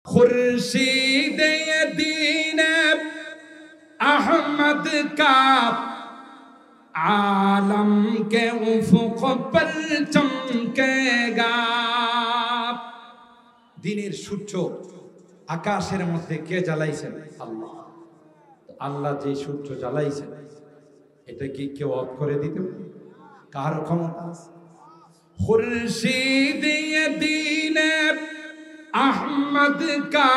खुर्शीद दीन अहमद का आलम के उफुक पर चमकेगा। দিনের সূর্য আকাশের মধ্যে কে জ্বালাইছেন? আল্লাহ। আল্লাহ যে সূর্য জ্বালাইছেন এটা কি কেউ অফ করে দিতে পারে? কার ক্ষমতা আছে? खुर्शीद दीन अहमद का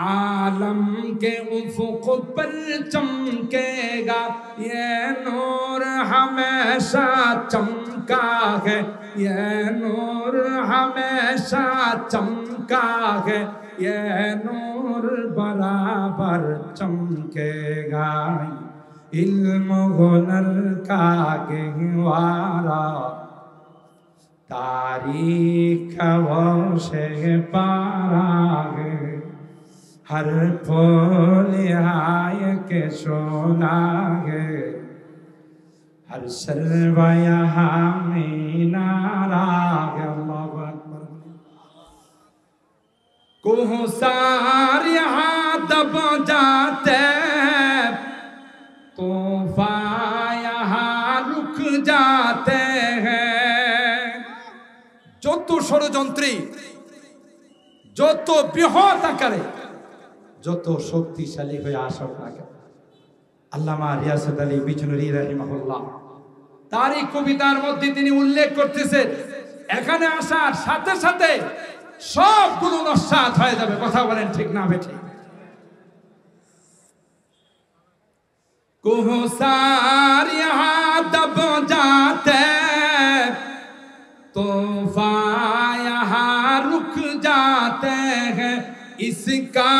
आलम के उफुक पर चमकेगा। ये नूर हमेशा चमका है, ये नूर हमेशा चमका है, ये नूर बराबर चमकेगा। इल्म हुनर का गहवारा तारीख वो से पारा है, हर फूल आय के सोना है, हर सर्व यहाँ मीनारा है। अल्लाहु अकबर। कोहसार यहाँ दब जाते, तूफान यहाँ रुक जाते हैं। যত ষড়যন্ত্রী, যত বৃহৎ আকারে, যত শক্তিশালী হয়ে আসুক না কেন, আল্লামা রিয়াসাত আলী বিজনুরী রাহিমাহুল্লাহ তার এই কবিতার মধ্যে তিনি উল্লেখ করতেছেন এখানে আসার সাথে সাথে সবগুলো নস্যাৎ হয়ে যাবে। কথা বলেন ঠিক না বেঠিক? कोहसार यहाँ दब जाते, तूफान यहाँ रुक जाते हैं। इसका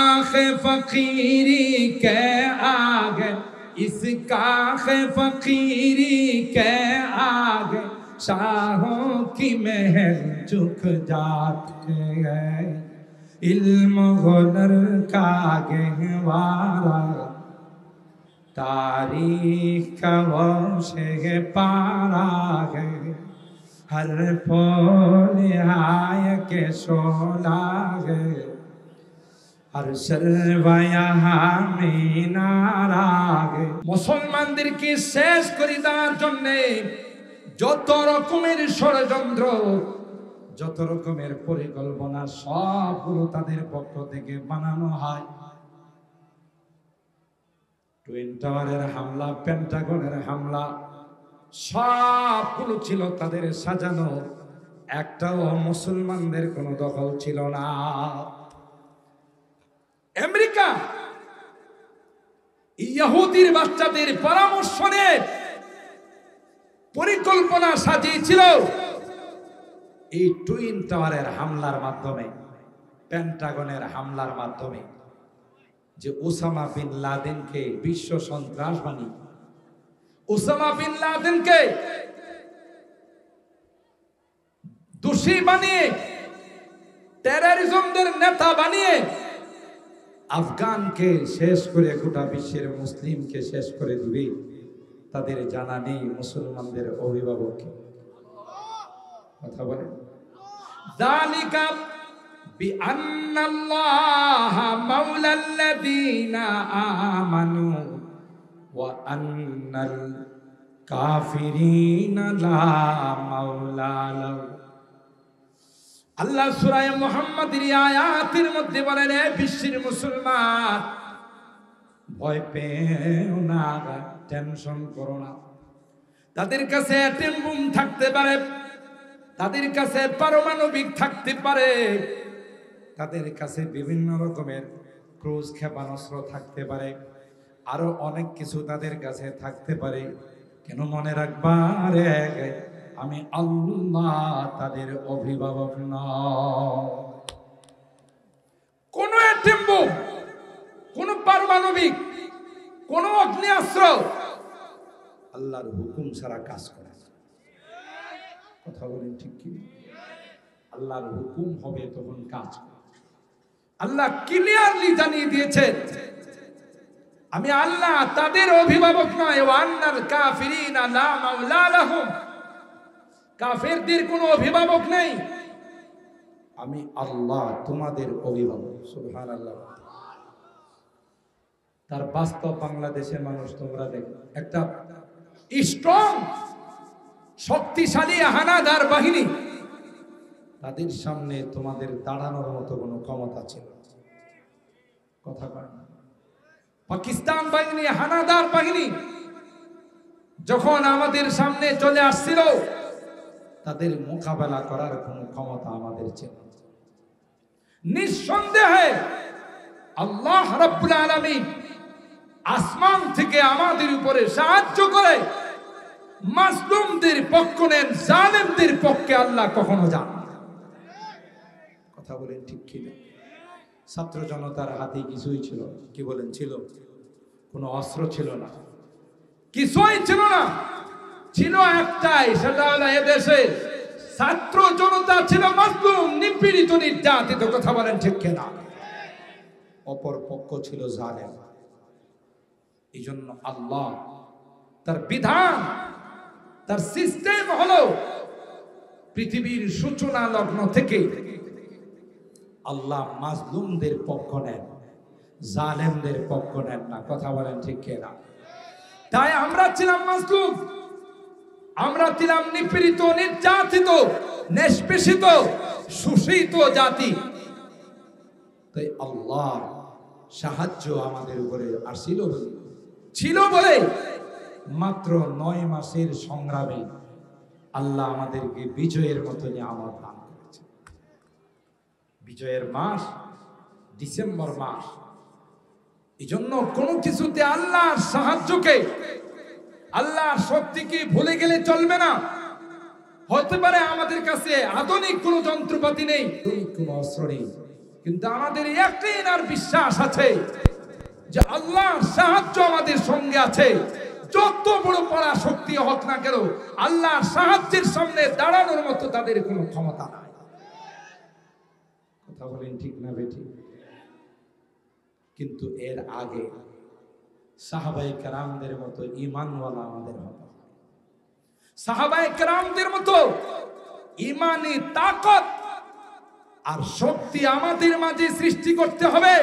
फकीरी के आगे, इसका फकीरी के आगे शाहों की महल झुक जाते हैं। इल्म हुनर का गहवारा तारीख का वो से पारा है, हर फूल आय के सोला है, हर सर्व यहाँ मीनारा है। মুসলমানদেরকে শেষ করে দেওয়ার জন্য যত রকমের ষড়যন্ত্র, যত রকমের পরিকল্পনা সবগুলো তাদের পক্ষ থেকে বানানো হয়। টুইন টাওয়ারের হামলা, পেন্টাগনের হামলা সবগুলো ছিল তাদের সাজানো, একটাও মুসলমানদের কোনো দখল ছিল না। আমেরিকা ইহুদির বাচ্চাদের পরামর্শ নিয়ে পরিকল্পনা সাজিয়েছিল এই টুইন টাওয়ারের হামলার মাধ্যমে, পেন্টাগনের হামলার মাধ্যমে, যে ওসামা বিন লাদেনকে বিশ্ব সন্ত্রাস বানিয়ে, ওসামা বিন লাদেনকে দোষী বানিয়ে, টেররিজমদের নেতা বানিয়ে আফগানকে শেষ করে গোটা বিশ্বের মুসলিমকে শেষ করে দিবে। তাদের জানা নেই মুসলমানদের অভিভাবক কে। কথা বলেন। যালিকা بأن الله مولى الذين آمنوا وأن الكافرين لا مولى لهم। আল্লাহ সূরা মুহাম্মাদের আয়াতের মধ্যে বলেন, হে বিশ্বের মুসলমান, ভয় পেও না, টেনশন করো না। তাদের কাছে অ্যাটম বোম থাকতে পারে, তাদের কাছে পারমাণবিক থাকতে পারে, তাদের কাছে বিভিন্ন রকমের ক্রুজ ক্ষেপণাস্ত্র থাকতে পারে, আরো অনেক কিছু তাদের কাছে থাকতে পারে। কেন মনে রাখবা রে, আমি আল্লাহ তাদের অভিভাবক নয়। কোন অ্যাটম বোম, কোন পারমাণবিক, কোন অগ্নেয়াস্ত্র আল্লাহর হুকুম ছাড়া কাজ করে না। কথা বলেন ঠিক কি? আল্লাহর হুকুম হবে তখন কাজ করে। আল্লাহ ক্লিয়ারলি জানিয়ে দিয়েছেন, আমি আল্লাহ তাদের অভিভাবক নয়। ওয়ান্নাল কাফিরিনা লা মাওলা লাহুম, কাফেরদের কোনো অভিভাবক নেই। আমি আল্লাহ তোমাদের অভিভাবক। সুবহানাল্লাহ। তার বাস্তব বাংলাদেশের মানুষ তোমরা দেখো, একটা স্ট্রং শক্তিশালী হানাদার বাহিনী, তাদের সামনে তোমাদের দাঁড়ানোর মতো কোনো ক্ষমতা ছিল না। কথা বলেন। পাকিস্তান বাহিনী, হানাদার বাহিনী যখন আমাদের সামনে চলে আসছিল, তাদের মোকাবেলা করার কোনো ক্ষমতা আমাদের ছিল না। নিঃসন্দেহে আল্লাহ রাব্বুল আলামিন আসমান থেকে আমাদের উপরে সাহায্য করে মাজলুমদের পক্ষ নেন, জালেমদের পক্ষে আল্লাহ কখনো যান না। কথা বলেন ঠিক কি না? ছাত্র জনতার হাতে কিছুই ছিল না। কি বলেন? ছিল কোনো অস্ত্র ছিল না, কিছুই ছিল না। ছিল একটাই, সেটা হলো এদেশে ছাত্র জনতা ছিল মাজলুম, নিপীড়িত, নির্যাতিত। কথা বলেন ঠিক কিনা? অপর পক্ষ ছিল জালেম। এই জন্য আল্লাহ তার বিধান, তার সিস্টেম হলো পৃথিবীর সূচনা লগ্ন থেকে আল্লাহ মাজলুমদের পক্ষ নেন, জালেমদের পক্ষ নেন না। কথা বলেন ঠিক কিনা? তাই আমরা ছিলাম মাজলুম, আমরা ছিলাম নিপীড়িত, নির্যাতিত, নিষ্পেষিত, শোষিত জাতি। তাই আল্লাহ সাহায্য আমাদের উপরে আসছিল ছিল বলে মাত্র 9 মাসের সংগ্রামে আল্লাহ আমাদেরকে বিজয়ের মতো নিয়ামত দান করেছে। বিজয়ের মাস ডিসেম্বর মাস। এই জন্য কোনো কিছুতে আল্লাহর সাহায্যকে, আল্লাহর শক্তিকে ভুলে গেলে চলবে না। হতে পারে আমাদের কাছে আধুনিক কোনো যন্ত্রপাতি নেই, কোনো অস্ত্র নেই, কিন্তু আমাদের ইয়াকিন আর বিশ্বাস আছে যে আল্লাহর সাহায্য আমাদের সঙ্গে আছে। যত বড় পড়া শক্তি হোক না কেন, আল্লাহর সাহায্যের সামনে দাঁড়ানোর মতো তাদের কোনো ক্ষমতা নাই। কথা বলেন ঠিক না বেঠিক? কিন্তু এর আগে সাহাবায়ে কেরামদের মতো ঈমানওয়ালা আমাদের হবে। সাহাবায়ে কেরামদের মতো ঈমানি তাকত আর শক্তি আমাদের মাঝে সৃষ্টি করতে হবে।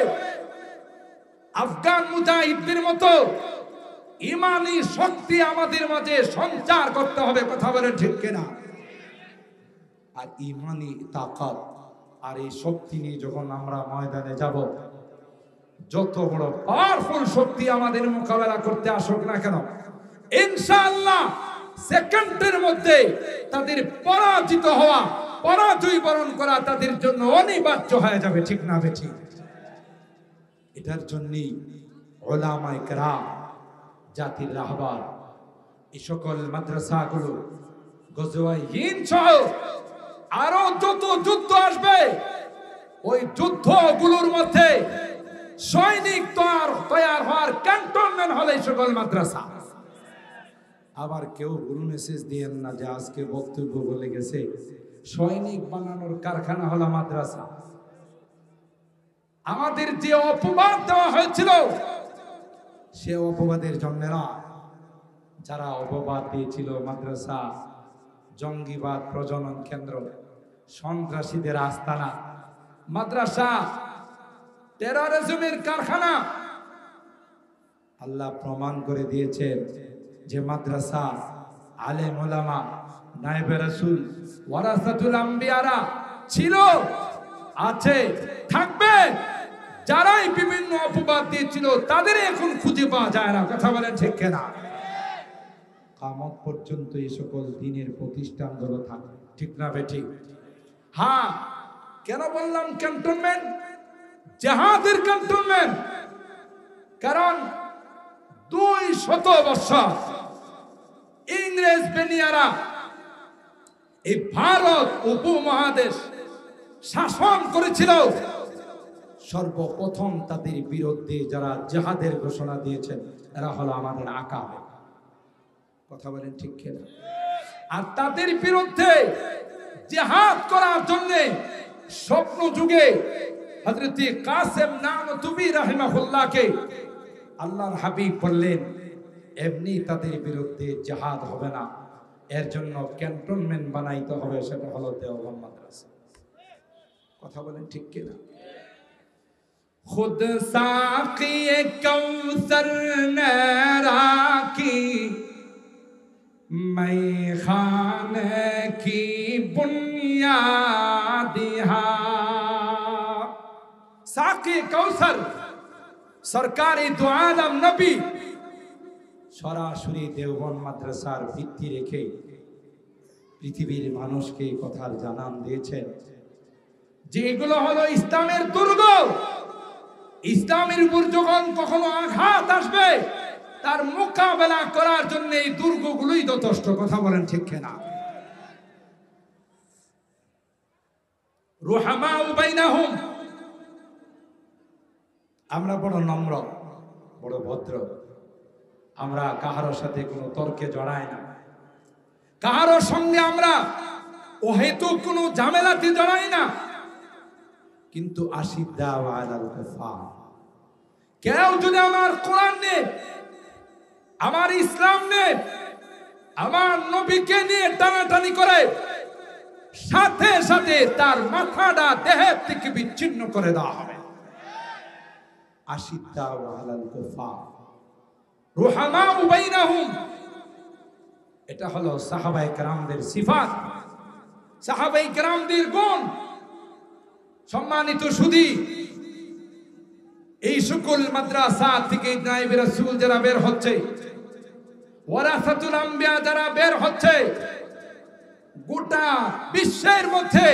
আফগান মুজাহিদদের মতো ঈমানি শক্তি আমাদের মাঝে সঞ্চার করতে হবে। কথা বলেন ঠিক কিনা? আর ঈমানি তাকত আর এই শক্তি নিয়ে যখন আমরা ময়দানে যাব, যত বড় পাওয়ারফুল শক্তি আমাদের মোকাবেলা করতে আসুক না কেন, ইনশাআল্লাহ সেকেন্ডের মধ্যে তাদের পরাজিত হওয়া, পরাজয় বরণ করা তাদের জন্য অনিবার্য হয়ে যাবে। ঠিক না বেঠিক? এটার জন্যই উলামায়ে কেরাম, জাতির রাহবার, এই সকল মাদ্রাসাগুলো, গজওয়ায়ে হিন্দ সহ আরো যত যুদ্ধ আসবে, ওই যুদ্ধগুলোর মধ্যে সৈনিক তৈয়ার হওয়ার ক্যান্টনমেন্ট হলে সকল মাদ্রাসা। আবার কেউ ভুল মেসেজ দিয়েন না যে আজকে বক্তব্য বলে গেছে সৈনিক বানানোর কারখানা হলো মাদ্রাসা। আমাদের যে অপবাদ দেওয়া হয়েছিল, সে অপবাদের জন্য না। যারা অপবাদ দিয়েছিল মাদ্রাসা জঙ্গিবাদ প্রজনন কেন্দ্র, সন্ত্রাসীদের আস্তানা, মাদ্রাসা টেররিজমের কারখানা, আল্লাহ প্রমাণ করে দিয়েছেন যে মাদ্রাসা আলেম ওলামা, নায়েবে রাসূল, ওয়ারাসাতুল আম্বিয়ারা ছিল, আছে, থাকবে। যারাই বিভিন্ন অপবাদ দিয়েছিল তাদের এখন খুঁজে পাওয়া যায় না। কথা বলেন ঠিক কিনা? কিয়ামত পর্যন্ত এই সকল দ্বীনের প্রতিষ্ঠানগুলো থাকবে। ঠিক না বেঠিক? হ্যাঁ, কেন বললাম ক্যান্টনমেন্ট? জিহাদের ক্যান্টনমেন্ট। কারণ 200 বছর ইংরেজ বেনিয়ারা এই ভারত উপমহাদেশ শাসন করেছিল। সর্বপ্রথম তাদের বিরুদ্ধে যারা জিহাদের ঘোষণা দিয়েছেন, এরা হলো আমাদের আকাবে। কথা বলেন ঠিক কিনা? আর তাদের বিরুদ্ধে জিহাদ করার জন্য স্বপ্ন যুগে হযরত কাসেম নানতুবি রাহিমাহুল্লাহকে আল্লাহর হাবিব বললেন, এমনি তাদের বিরুদ্ধে জিহাদ হবে না, এর জন্য ক্যান্টনমেন্ট বানাইতে হবে, সেটা হলো দেওবন্দ মাদ্রাসা। কথা বলেন ঠিক কিনা? खुद साक़ी कौसर ने राखी मैं खाने की बुनियाद साक़ी कौसर सरकारी दो आलम नबी সরাসরি দেওবন্দ মাদ্রাসার ভিত্তি রেখে পৃথিবীর মানুষকে কথার জানান দিয়েছেন যে এগুলো হলো ইসলামের দুর্গ। ইসলামের উপর যখন কখনো আঘাত আসবে তার মোকাবেলা করার জন্য এই দুর্গগুলোই যথেষ্ট। কথা বলেন ঠিক কিনা? রুহামাউ বাইনাহুম, আমরা বড় নম্র, বড় ভদ্র, আমরা কাহারোর সাথে কোনো তর্কে জড়াই না, কাহারোর সঙ্গে আমরা অহেতুক কোনো ঝামেলাতে জড়াই না। কিন্তু আশিদ্দাউ আলাল কুফার, কেউ যদি আমার কোরআন নিয়ে, আমার ইসলাম নিয়ে, আমার নবীকে নিয়ে টানাটানি করে, সাথে সাথে তার মাথাটা দেহের থেকে বিচ্ছিন্ন করে দেওয়া হবে। আশিদ্দাউ আলাল কুফার রুহামাউ বাইনাহুম, এটা হলো সাহাবায়ে কেরামদের সিফাত, সাহাবায়ে কেরামদের গুণ। সম্মানিত সুধী, এই সকল মাদ্রাসা থেকে নায়েবে রাসূল যারা বের হচ্ছে, ওয়ারাসাতুল আম্বিয়া যারা বের হচ্ছে, গোটা বিশ্বের মধ্যে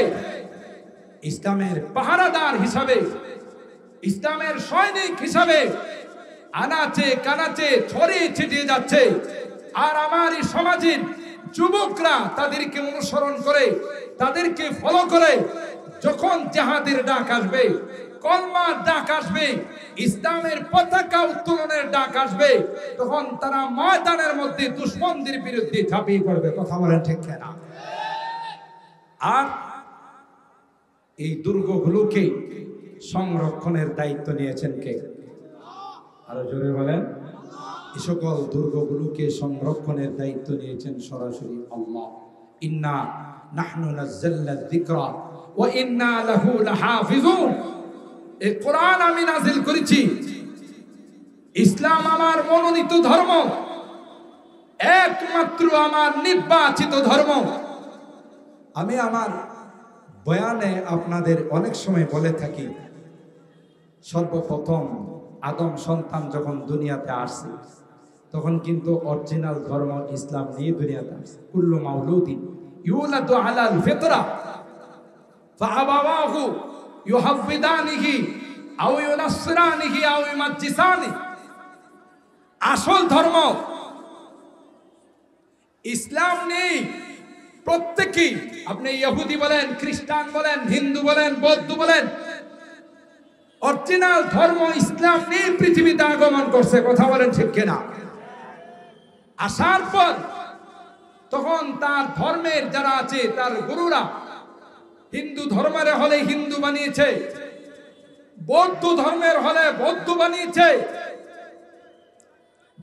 ইসলামের পাহারাদার হিসাবে, ইসলামের সৈনিক হিসাবে আনাচে কানাচে ছড়িয়ে ছিটিয়ে যাচ্ছে। আর আমার এই সমাজের যুবকরা তাদেরকে অনুসরণ করে, তাদেরকে ফলো করে, যখন জিহাদের ডাক আসবে, কলমার ডাক আসবে, ইসলামের পতাকা উত্তোলনের ডাক আসবে, তখন তারা ময়দানের মধ্যে দুশমনদের বিরুদ্ধে ঝাঁপিয়ে পড়বে। কথা বলেন ঠিক কিনা? আর এই দুর্গগুলোকে সংরক্ষণের দায়িত্ব নিয়েছেন কে? আরো জোরে বলেন। এই সকল দুর্গগুলোকে সংরক্ষণের দায়িত্ব নিয়েছেন সরাসরি আল্লাহ। ইন্না নাহনু নাযালনা যিকরা ওয়া ইন্না লাহু লাহাফিজুন। এই কোরআন আমি নাযিল করেছি, ইসলাম আমার মনোনীত ধর্ম, একমাত্র আমার নির্বাচিত ধর্ম। আমি আমার বয়ানে আপনাদের অনেক সময় বলে থাকি, সর্বপ্রথম আদম সন্তান যখন দুনিয়াতে আসছে তখন কিন্তু অরিজিনাল ধর্ম ইসলাম নিয়ে দুনিয়াতে আসছে। কুল্লু মাউলুদিন ইউলাদু আলাল ফিতরা ফাআবাওয়াহু ইউহাব্বিদানিহি আও ইউনাসসিরানিহি আও ইউমাজ্জিসানি। আসল ধর্ম ইসলাম নেই। প্রত্যেকেই, আপনি ইহুদি বলেন, খ্রিস্টান বলেন, হিন্দু বলেন, বৌদ্ধ বলেন, অরিজিনাল ধর্ম ইসলাম নিয়ে পৃথিবীতে আগমন করছে। কথা বলেন ঠিক কিনা? আসার পর তখন তার ধর্মের যারা আছে, তার গুরুরা হিন্দু ধর্মের হলে হিন্দু বানিয়েছে, বৌদ্ধ ধর্মের হলে বৌদ্ধ বানিয়েছে।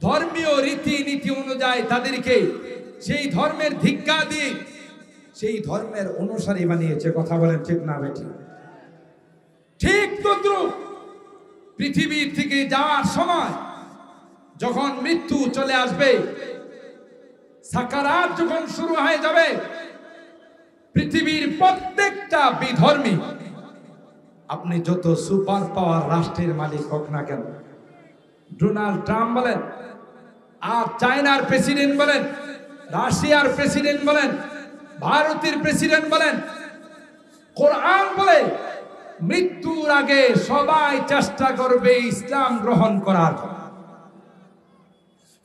ধর্মীয় রীতি নীতি অনুযায়ী তাদেরকে সেই ধর্মের ধিক্কার দিয়ে সেই ধর্মের অনুসারী বানিয়েছে। কথা বলেন ঠিক না বেঠিক? ঠিক তদ্রুপ পৃথিবীর থেকে যাওয়ার সময় যখন মৃত্যু চলে আসবে, সাকারাত যখন শুরু হয়ে যাবে, পৃথিবীর প্রত্যেকটা বিধর্মী, আপনি যত সুপার পাওয়ার রাষ্ট্রের মালিক হোক না কেন, ডোনাল্ড ট্রাম্প বলেন, আর চায়নার প্রেসিডেন্ট বলেন, রাশিয়ার প্রেসিডেন্ট বলেন, ভারতের প্রেসিডেন্ট বলেন, কোরআন বলে মৃত্যুর আগে সবাই চেষ্টা করবে ইসলাম গ্রহণ করার।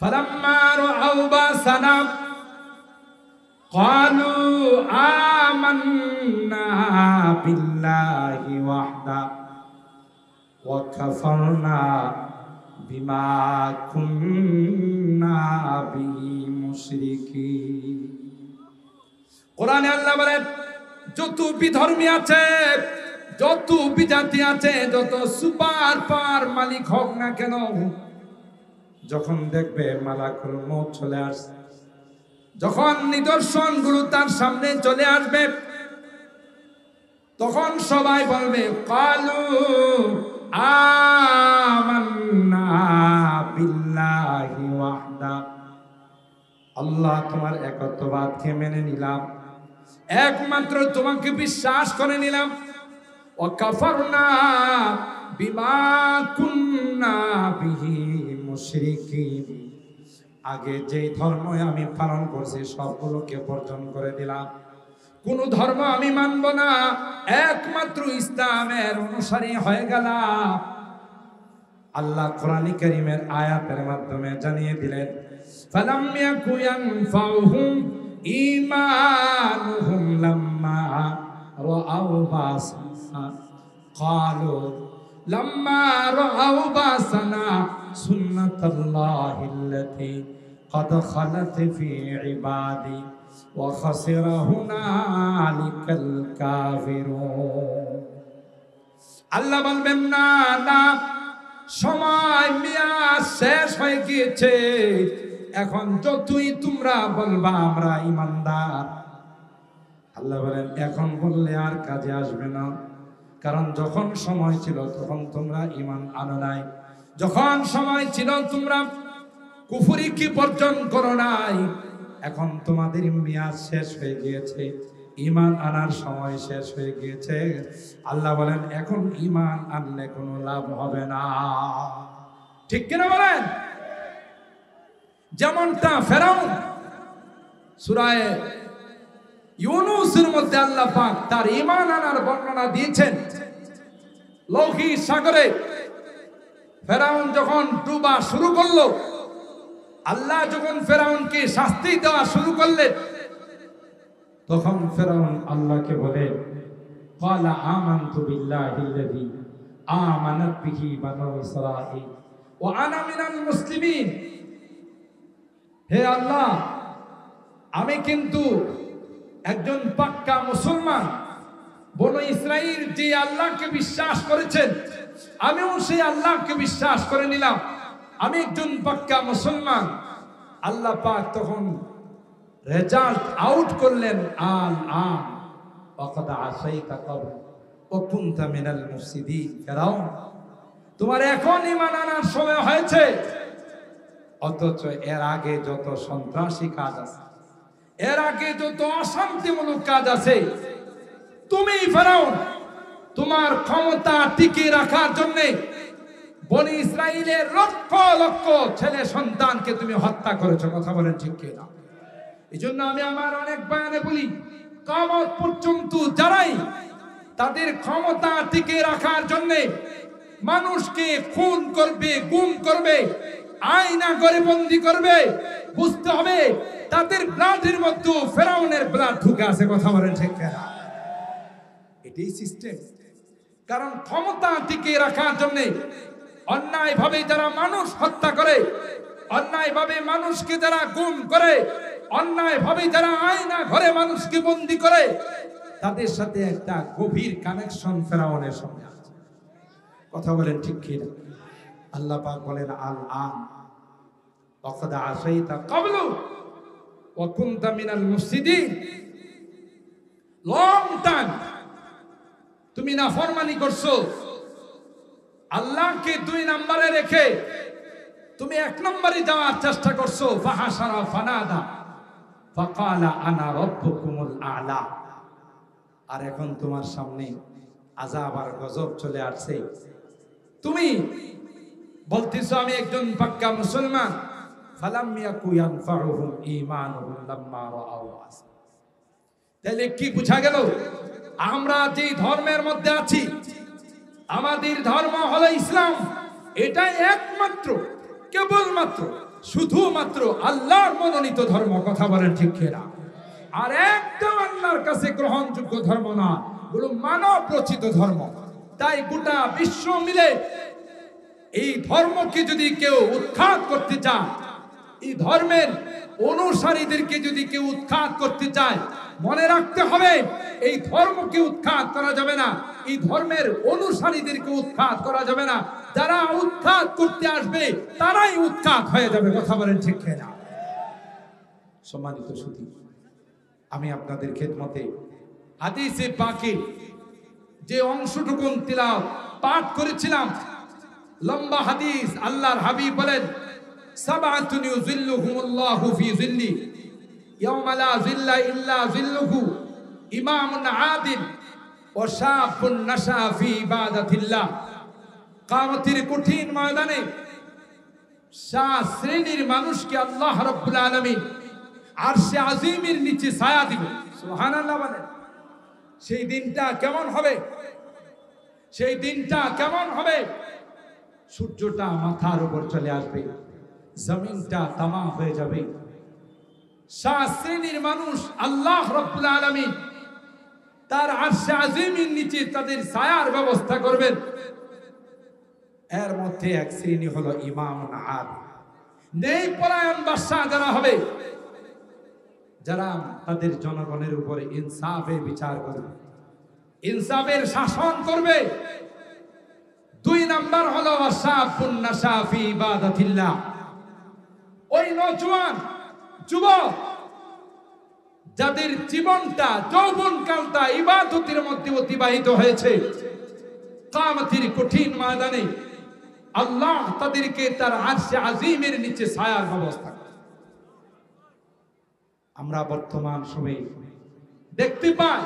ফালাম্মা রাআউ বাসানা ক্বালু আমান্না বিল্লাহি ওয়াহদা ওয়া কাফারনা বিমা কুন্না বিহি মুশরিকিন। কোরআনে আল্লাহ বলেন, যত বিধর্মী আছে, যত বিজাতি আছে, যত সুপার পাওয়ার মালিক হোক না কেন, যখন দেখবে মালাকুল মউত চলে আসছে, যখন নিদর্শনগুলো তার সামনে চলে আসবে, তখন সবাই বলবে কালু আমান্না বিল্লাহি ওয়াহদা, আল্লাহ তোমার একত্ববাদকে মেনে নিলাম, একমাত্র তোমাকে বিশ্বাস করে নিলাম। ওয়া কাফারনা বিমা কুননা বিহি মুশরিকিন, আগে যে ধর্ম আমি পালন করছি সবগুলোকে বর্জন করে দিলাম, কোন ধর্ম আমি মানব না, একমাত্র ইসলামের অনুসারী হয়ে গেলাম। আল্লাহ কোরআনে কারীমের আয়াতের মাধ্যমে জানিয়ে দিলেন ফালাম ইয়াকু ইয়ানফাউহুম ঈমানুহুম লাম্মা রাআউ বাসানা ক্বালু লাম্মা রাআউ বাসানা সুন্নাতাল্লাহিল্লাতী قد خلت في عبادي وخسر هنالك الكافرون। আল্লাহ বলবেন না না, সময় মেয়াদ শেষ হয়ে গিয়েছে, এখন যতই তোমরা বলবা আমরা ঈমানদার, আল্লাহ বলেন এখন বললে আর কাজে আসবে না, কারণ যখন সময় ছিল তখন তোমরা ঈমান আনো নাই, যখন সময় ছিল তোমরা কুফরি কি বর্জন করো নাই, এখন তোমাদের মেয়াদ শেষ হয়ে গিয়েছে, ঈমান আনার সময় শেষ হয়ে গিয়েছে। আল্লাহ বলেন এখন ঈমান আনলে কোনো লাভ হবে না। ঠিক কিনা বলেন? যেমনটা ফেরাউন সূরা ইউনূসের মধ্যে আল্লাহ পাক তার ঈমান আনার বর্ণনা দিয়েছেন। লোহিত সাগরে ফেরাউন যখন ডুবা শুরু করলো, আল্লাহ যখন ফেরাউনকে শাস্তি দেওয়া শুরু করলেন, তখন ফেরাউন আল্লাহকে বলে ক্বালা আমানতু বিল্লাহিল্লাযী আমানাত বিহি বানু ইসরাঈল ওয়া আনা মিনাল মুসলিমিন, হে আল্লাহ আমি কিন্তু একজন পাক্কা মুসলমান, বনু ইসরাঈল যে আল্লাহকে বিশ্বাস করেছেন আমিও সেই আল্লাহকে বিশ্বাস করে নিলাম, আমি একজন পাক্কা মুসলমান। আল্লাহ পাক তখন রেজাল্ট আউট করলেন আল আন ওয়াকাদ আসাইতা ক্বাবল ওয়া কুনতা মিনাল মুফসিদিন। ফেরাউন তোমার এখন ঈমান আনার সময় হয়েছে, অথচ এর আগে যত সন্ত্রাসী কাজ আছে, এর আগে যত অশান্তিমূলক কাজ আছে, তুমি ফেরাউন তোমার ক্ষমতা টিকিয়ে রাখার জন্য বনি ইসরাইলের লক্ষ লক্ষ ছেলে সন্তানকে তুমি হত্যা করেছো। কথা বলেন ঠিক কিনা? এই জন্য আমি আমার অনেক বয়ানে বলি, কিয়ামত পর্যন্ত যারাই তাদের ক্ষমতা টিকিয়ে রাখার জন্য মানুষকে খুন করবে, গুম করবে, আয়না করে বন্দী করবে, বুঝতে হবে তাদের ব্লাডের মধ্যে ফেরাউনের ব্লাড ঢুকে আছে। কথা বলেন ঠিক কিনা? এটাই সিস্টেম। কারণ ক্ষমতা টিকিয়ে রাখার জন্য অন্যায় ভাবে যারা মানুষ হত্যা করে, অন্যায় ভাবে মানুষকে যারা গুম করে, অন্যায় ভাবে যারা আয়না ঘরে মানুষকে বন্দী করে, তাদের সাথে একটা গভীর কানেকশন ফেরাউনের সঙ্গে আছে। কথা বলেন ঠিক কিনা? আল্লাহ পাক বলেন আল আন ওয়াকাদ আসাইতা ক্বাবলু ওয়া কুনতা মিনাল মুফসিদিন, লং টাইম তুমি নাফরমানি করছো, আল্লাহকে 2 নম্বরে রেখে তুমি 1 নম্বরে যাওয়ার চেষ্টা করছো। ফাহাশারা ফানাদা ফাকালা আনা রাব্বুকুমুল আ'লা, আর এখন তোমার সামনে আযাব আর গজব চলে আসছে, তুমি বলতেছো আমি একজন পাক্কা মুসলমান। ফালাম ইয়াকু ইয়ানফাউহুম ঈমানুহুম লাম্মা রাআউ বা'সানা। তাহলে কি বোঝা গেল? আমরা যে ধর্মের মধ্যে আছি, আমাদের ধর্ম হলো ইসলাম, এটাই একমাত্র কেবলমাত্র শুধুমাত্র আল্লাহর মনোনীত ধর্ম। কথা বলেন ঠিক কিনা? আর একদম আল্লাহর কাছে গ্রহণযোগ্য ধর্ম না, এগুলো মানব রচিত ধর্ম। তাই গোটা বিশ্ব মিলে এই ধর্মকে যদি কেউ উৎখাত করতে চায়, এই ধর্মের অনুসারীদেরকে যদি কেউ উৎখাত করতে চায়, মনে রাখতে হবে এই ধর্মকে উৎখাত করা যাবে না, এই ধর্মের অনুসারীদেরকে উৎখাত করা যাবে না। যারা উৎখাত করতে আসবে তারাই উৎখাত হয়ে যাবে। কথা বলেন ঠিক কিনা? সম্মানিত সুধী, আমি আপনাদের খেদমতে হাদিসে পাকে যে অংশটুকুন তিলাওয়াত পাঠ করেছিলাম, লম্বা হাদিস, আল্লাহর হাবিব বলেন সাবআতুন ইউযিল্লুহুমুল্লাহু ফি যিল্লি ইয়াওমা লা যিল্লা ইল্লা যিল্লুহু, ইমামুন আদিল ওয়া শাবুন নাশা ফি ইবাদাতিল্লাহ। কিয়ামতের কঠিন ময়দানে 7 শ্রেণীর মানুষকে আল্লাহ রাব্বুল আলামিন আরশে আজিমের নিচে ছায়া দিবেন। সুবহানাল্লাহ বলেন। সেই দিনটা কেমন হবে? সেই দিনটা কেমন হবে? সূর্যটা মাথার উপর চলে আসবে, জমিনটা তামা হয়ে যাবে। 7 শ্রেণীর মানুষ আল্লাহ রাব্বুল আলামিন তার আরশে আজিমের নিচে তাদের ছায়ার ব্যবস্থা করবেন। এর মধ্যে এক শ্রেণী হলো ইমামুন আদিল, ন্যায়পরায়ণ বাদশা যারা হবে, যারা তাদের জনগণের উপরে ইনসাফের বিচার করবে, ইনসাফের শাসন করবে। 2 নাম্বার হলো ওয়াশাবুন নাশা ফি ইবাদাতিল্লাহ, ওই নওজোয়ান যুবক যাদের জীবনটা, যৌবনকালটা ইবাদতের মধ্যে অতিবাহিত হয়েছে, কিয়ামতের কঠিন ময়দানে আল্লাহ তাদেরকে তার আরশে আজিমের নিচে ছায়ার ব্যবস্থা করবে। আমরা বর্তমান সময়ে দেখতে পাই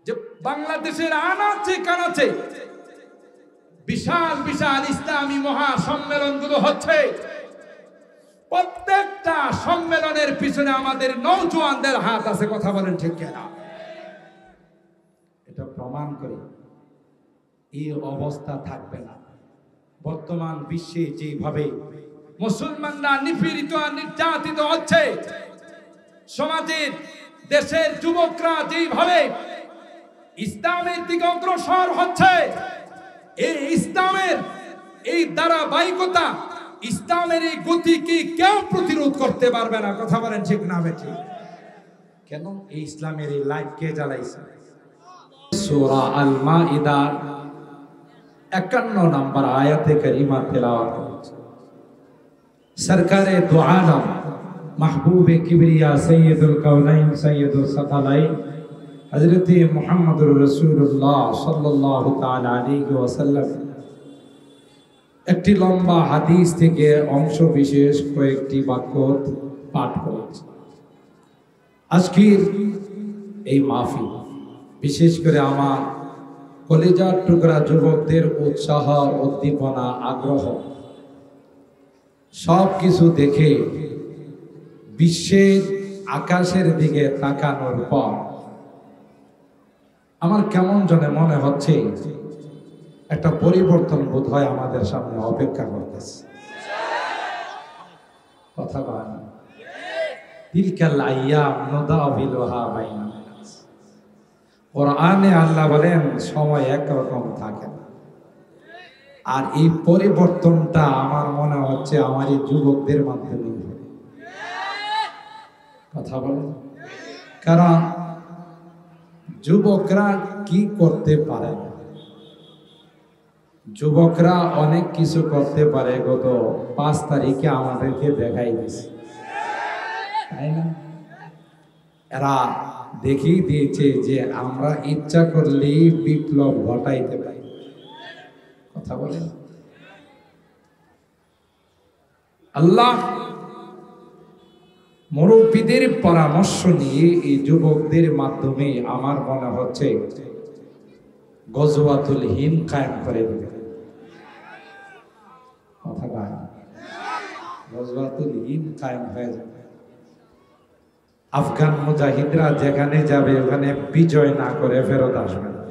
যে বাংলাদেশের আনাচে কানাচে বিশাল বিশাল ইসলামী মহাসম্মেলনগুলো হচ্ছে। প্রত্যেকটা সম্মেলনের পিছনে আমাদের নওজোয়ানদের হাত আছে। কথা বলেন ঠিক কিনা? এটা প্রমাণ করে এই অবস্থা থাকবে না। বর্তমান বিশ্বে যেভাবে মুসলমানরা নিপীড়িত আর নির্যাতিত হচ্ছে, সমাজের দেশের যুবকরা যেভাবে ইসলামের দিকে অগ্রসর হচ্ছে, এই ইসলামের এই ধারাবাহিকতা, ইসলামের এই গতিকে কেউ প্রতিরোধ করতে পারবে না। কথা বলেন ঠিক না বেঠিক? কেন? এই ইসলামের এই লাইট কে জ্বালাইছে? সূরা আল মাইদা 51 নম্বর আয়াতে কারিমা তেলাওয়াত করেছে। সরকারে দু আলম মাহবুবে কিবরিয়া সৈয়দুল কাউনাইন সৈয়দুল সাকালাইন হযরত মুহাম্মদুর রাসূলুল্লাহ সাল্লাল্লাহু তাআলা আলাইহি ওয়াসাল্লাম একটি লম্বা হাদিস থেকে অংশ বিশেষ কয়েকটি বাক্য পাঠ করেছে। আজকের এই মাহফিল বিশেষ করে আমার কলিজার টুকরা যুবকদের উৎসাহ, উদ্দীপনা, আগ্রহ সব কিছু দেখে বিশ্বের আকাশের দিকে তাকানোর পর আমার কেমন যেন মনে হচ্ছে একটা পরিবর্তন বোধ হয় আমাদের সামনে অপেক্ষা করতেছে। কথা বলেন। তিলকাল আইয়াম নুদাবিলুহা বাইনান নাস। কোরআনে আল্লাহ বলেন সময় একরকম থাকে না। আর এই পরিবর্তনটা আমার মনে হচ্ছে আমার এই যুবকদের মাধ্যমে হবে। কথা বলেন। কারণ যুবকরা কি করতে পারে না, যুবকরা অনেক কিছু করতে পারে। গত 5 তারিখে আমাদেরকে দেখাই দিয়েছে, তাই না? এরা দেখিয়ে দিয়েছে যে আমরা ইচ্ছা করলেই বিপ্লব ঘটাইতে পারি। কথা বলেন। আল্লাহ মুরব্বীদের পরামর্শ নিয়ে এই যুবকদের মাধ্যমে আমার মনে হচ্ছে গজওয়াতুল হিন্দ কায়েম করে দেবে। কথা বলেন। গজওয়াতুল হিন্দ কায়েম হয়ে যাবে। আফগান মুজাহিদরা যেখানে যাবে ওখানে বিজয় না করে ফেরত আসবে না।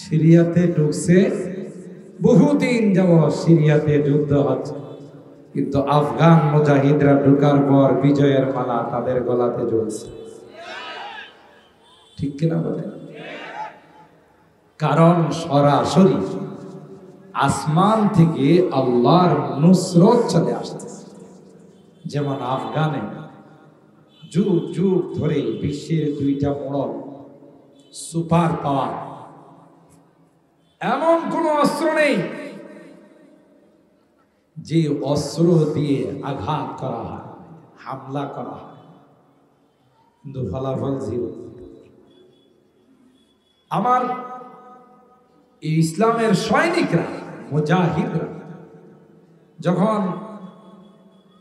সিরিয়াতে ঢুকছে, বহুদিন যাবত সিরিয়াতে যুদ্ধ হচ্ছে, কিন্তু আফগান মুজাহিদরা ঢুকার পর বিজয়ের মালা তাদের গলাতে ঝুলছে। ঠিক কিনা বলেন? কারণ সরাসরি আসমান থেকে আল্লাহর নুসরত চলে আসতেছে। যেমন আফগানে যুগ যুগ ধরে বিশ্বের 2টা মোড়ল সুপার পাওয়ার, এমন কোন অস্ত্র নেই যে অস্ত্র দিয়ে আঘাত করা হয়, হামলা করা হয়, কিন্তু ফলাফল 0। আমার ইসলামের সৈনিকরা, মুজাহিদরা যখন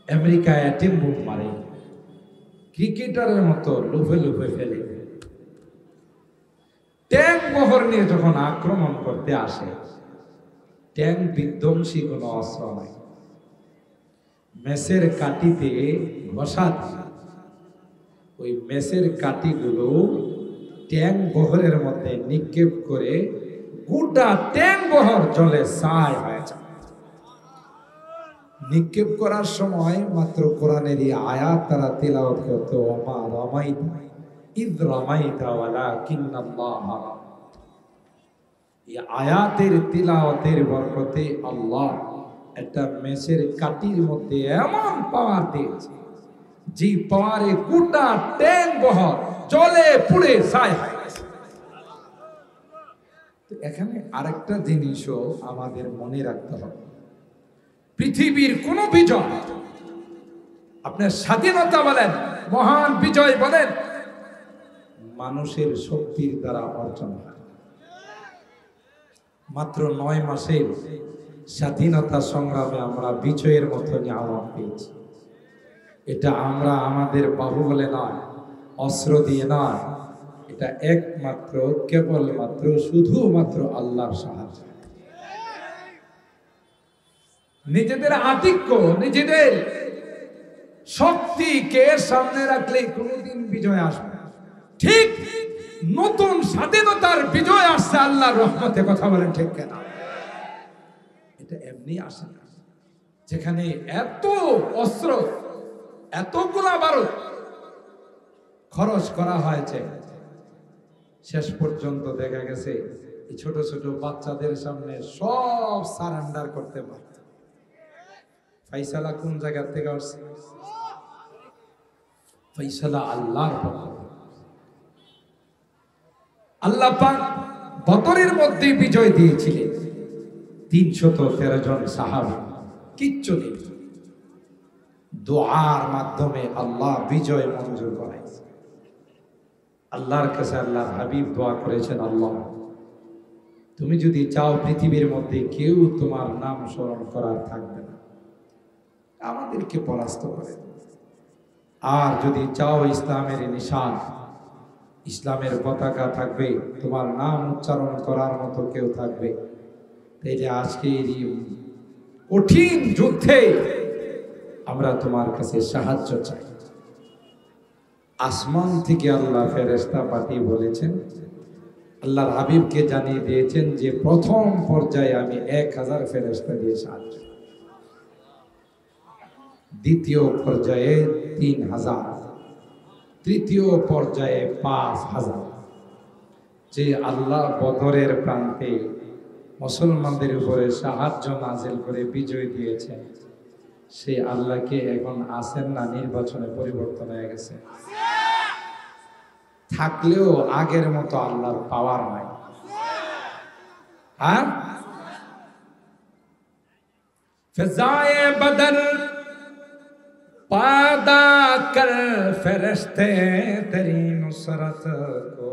আমেরিকায় অ্যাটম বোম মারে, ক্রিকেটারের মতো লুফে লুফে ফেলে, ট্যাঙ্ক বহর নিয়ে যখন আক্রমণ করতে আসে, ট্যাঙ্ক বিধ্বংসী কোনো অস্ত্র নাই, মেসের কাঠিতে ঘষা দিয়ে ওই মেসের কাঠিগুলো ট্যাঙ্ক বহরের মধ্যে নিক্ষেপ করে গোটা ট্যাঙ্ক বহর জলে ছাই হয়ে যায়। নিক্ষেপ করার সময় মাত্র কোরআনের এই আয়াত তারা তিলাওয়াত করত, ওমা রামাইতা ইয রামাইতা ওয়ালাকিন্নাল্লাহ রামা। এই আয়াতের তিলাওয়াতের বরকতে আল্লাহ একটা মেসের কাঠির মধ্যে এমন পাওয়ার দিয়েছে, যে পাওয়ারে গোটা ট্যাঙ্ক বহর জলে পুড়ে ছাই হয়ে গেছে। এখানে আরেকটা জিনিসও আমাদের মনে রাখতে হবে, পৃথিবীর কোন বিজয়, আপনার স্বাধীনতা বলেন, মহান বিজয় বলেন, মানুষের শক্তির দ্বারা অর্জন হয়। মাত্র 9 মাসের স্বাধীনতা সংগ্রামে আমরা বিজয়ের মতো নিয়ামত পেয়েছি। এটা আমরা আমাদের বাহুবলে নয়, অস্ত্র দিয়ে নয়, এটা একমাত্র কেবলমাত্র শুধুমাত্র আল্লাহর সাহায্য। নিজেদের আধিক্য, নিজেদের শক্তিকে সামনে রাখলে কোনোদিন বিজয় আসবে না। ঠিক নতুন স্বাধীনতার বিজয় আসছে আল্লাহর রহমতে, কথা বলেন ঠিক কেনা? এটা এমনি আসে না, যেখানে এত অস্ত্র, এত গোলা বারুদ খরচ করা হয়েছে, শেষ পর্যন্ত দেখা গেছে এই ছোট ছোট বাচ্চাদের সামনে সব সারেন্ডার করতে পারে। ফাইসালা কোন জায়গা থেকে আসছে? ফাইসালা আল্লাহর পক্ষ। আল্লাহ পাক বদরের মধ্যে বিজয় দিয়েছিলেন 313 জন সাহাবী, কিচ্ছু নেই, দোয়ার মাধ্যমে আল্লাহ বিজয় মঞ্জুর করেছে। আল্লাহর কাছে আল্লাহর হাবিব দোয়া করেছেন, আল্লাহ তুমি যদি চাও পৃথিবীর মধ্যে কেউ তোমার নাম স্মরণ করার থাকবে না, আমাদেরকে পরাস্ত করে। আর যদি চাও ইসলামের নিশান, ইসলামের পতাকা থাকবে, তোমার নাম উচ্চারণ করার মতো কেউ থাকবে, তাইলে আজকে এই কঠিন যুদ্ধে আমরা তোমার কাছে সাহায্য চাই। আসমান থেকে আল্লাহ ফেরেশতা পাঠিয়ে বলেছেন, আল্লাহর হাবিবকে জানিয়ে দিয়েছেন যে প্রথম পর্যায়ে আমি 1000 ফেরেশতা দিয়ে সাহায্য, দ্বিতীয় পর্যায়ে 3000, তৃতীয় পর্যায়ে 5000। যে আল্লাহ বদরের প্রান্তে মুসলমানদের উপরে সাহায্য নাজিল করে বিজয় দিয়েছেন, সে আল্লাহকে এখন আসেন না, নির্বাচনে পরিবর্তন হয়ে গেছে। থাকলেও আগের মতো আল্লাহর পাওয়ার নাই। হ্যাঁ, ফিজায়ে বদর पादा कर फरिश्ते तेरी नुसरत को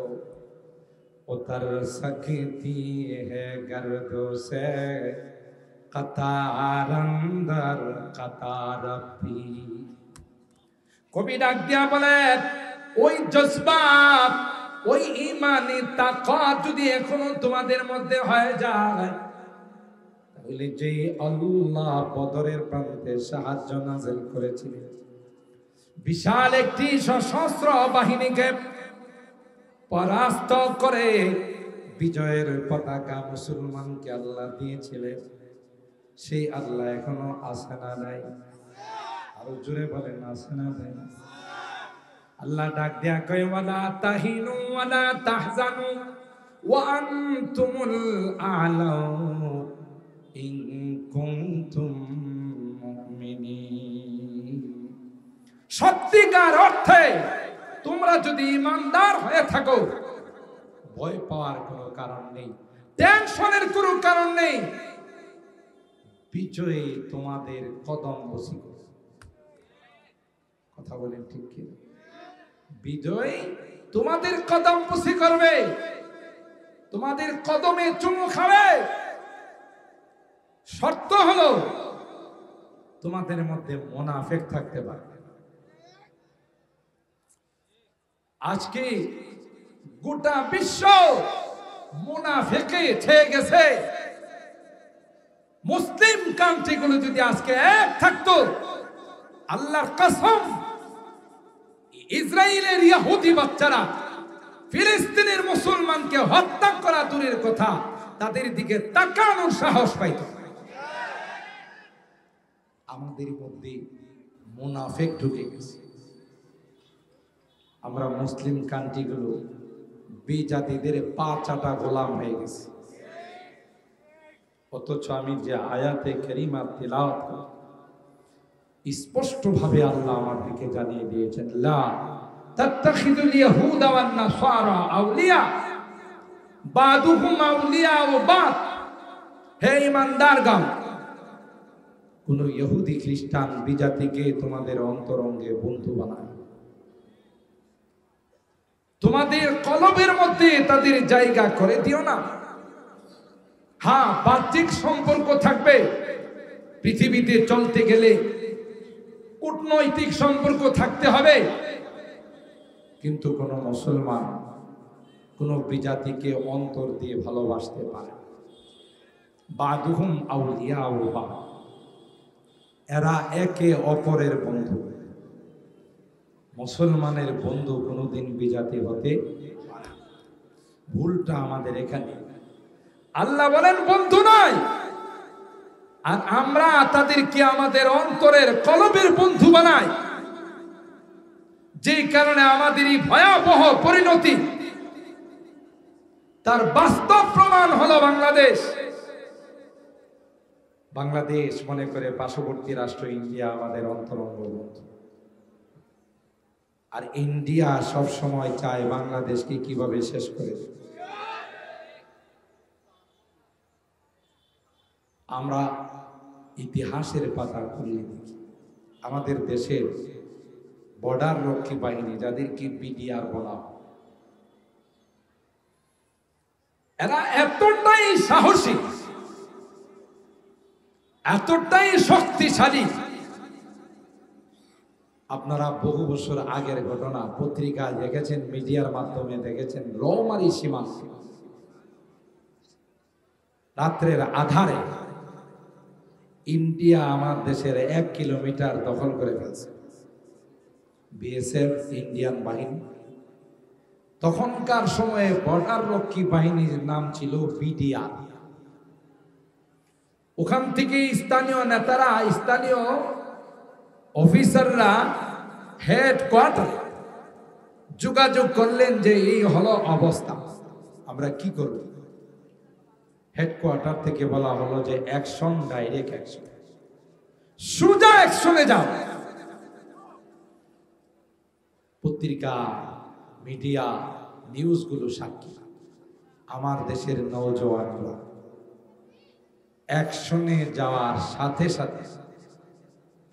उतर सकती है गर्दों से कतार अंदर कतार भी। কবি ডাক দিয়া বলে, ওই জজবা, ওই ঈমানি তাকওয়া যদি এখনো তোমাদের মধ্যে হয়ে যায়, তাহলে যে আল্লাহ বদরের প্রান্তে সাহায্য নাযিল করেছিলেন, বিশাল একটি সশস্ত্র বাহিনীকে পরাস্ত করে বিজয়ের পতাকা মুসলমানকে আল্লাহ দিয়েছিলেন, সেই আল্লাহ এখনো আছে না নাই? আরো জোরে বলেন, আছে না নাই? আল্লাহ ডাক দেয়া কয়, ওয়ালা তাহিনু ওয়ালা তাহজানু ওয়া আনতুমুল আ'লাউন ইন কুনতুম মুমিনিন। সত্যিকার অর্থে তোমরা যদি ঈমানদার হয়ে থাকো, ভয় পাওয়ার কোনো কারণ নেই, টেনশনের কোনো কারণ নেই, বিজয়ী তোমাদের কদম বসি। কথা বলেন ঠিক কি? বিজয় তোমাদের কদম বসি করবে। তোমাদের কদমে চুমু খাবে, শর্ত হলো তোমাদের মধ্যে মুনাফিক থাকতে পারবে। আজকে গোটা বিশ্ব মুনাফিকে ছেয়ে গেছে। মুসলিম কান্ট্রিগুলো যদি আজকে এক থাকতো, আল্লাহর কসম, ইসরায়েলের ইহুদি বাচ্চারা ফিলিস্তিনের মুসলমানকে হত্যা করা দূরের কথা, তাদের দিকে তাকানোর সাহস পাইত। আমাদের মধ্যে মুনাফিক ঢুকে গেছে। আমরা মুসলিম কান্ট্রিগুলো বিজাতিদের পা চাটা গোলাম হয়ে গেছে। অথচ আমি যে আয়াতে কারিমা তিলাওয়াত করি, স্পষ্ট ভাবে আল্লাহ আমাদেরকে জানিয়ে দিয়েছেন, লা তাত্তাখিযুল ইয়াহুদা ওয়ান নাসারা আউলিয়া বাদুহুম আউলিয়া ওয়া বাদ। হে ঈমানদারগণ, কোন ইহুদি খ্রিস্টান বিজাতিকে তোমাদের অন্তরঙ্গে বন্ধু বানায়, তোমাদের কলবের মধ্যে তাদের জায়গা করে দিও না। হ্যাঁ, বাহ্যিক সম্পর্ক থাকবে, পৃথিবীতে চলতে গেলে কূটনৈতিক সম্পর্ক থাকতে হবে, কিন্তু কোন মুসলমান কোন বিজাতিকে অন্তর দিয়ে ভালোবাসতে পারে। বাদুহুম আউলিয়া ওয়া বাদ, এরা একে অপরের বন্ধু। মুসলমানের বন্ধু কোনোদিন বিজাতি হতে পারে। ভুলটা আমাদের এখানে। আল্লাহ বলেন বন্ধু নয়, আর আমরা তাদেরকে আমাদের অন্তরের কলবের বন্ধু বানাই। যে কারণে আমাদের এই ভয়াবহ পরিণতি, তার বাস্তব প্রমাণ হলো বাংলাদেশ। বাংলাদেশ মনে করে পার্শ্ববর্তী রাষ্ট্র ইন্ডিয়া আমাদের অন্তরঙ্গ বন্ধু, আর ইন্ডিয়া সব সময় চায় বাংলাদেশকে কিভাবে শেষ করে দেবে। আমরা ইতিহাসের পাতা খুলে দেখি, আমাদের দেশের বর্ডার রক্ষী বাহিনী, যাদেরকে বিডিআর বলা হয়, এরা এতটাই সাহসী, এতটাই শক্তিশালী। আপনারা বহু বছর আগের ঘটনা পত্রিকায় দেখেছেন, মিডিয়ার মাধ্যমে দেখেছেন, রৌমারী সীমান্ত রাত্রের আধারে ইন্ডিয়া আমার দেশের 1 কিলোমিটার দখল করে ফেলছে। বিএসএফ, ইন্ডিয়ান বাহিনী, তখনকার সময়ে বর্ডার রক্ষী বাহিনীর নাম ছিল বিডিআর। ওখান থেকে স্থানীয় নেতারা, স্থানীয় অফিসাররা হেডকোয়ার্টারে যোগাযোগ করলেন যে এই হলো অবস্থা, আমরা কি করব। হেডকোয়ার্টার থেকে বলা হলো যে অ্যাকশন, ডাইরেক্ট অ্যাকশন, সোজা অ্যাকশনে যাও। পত্রিকা, মিডিয়া, নিউজগুলো সাক্ষী, আমার দেশের নওজওয়ানরা অ্যাকশনে যাওয়ার সাথে সাথে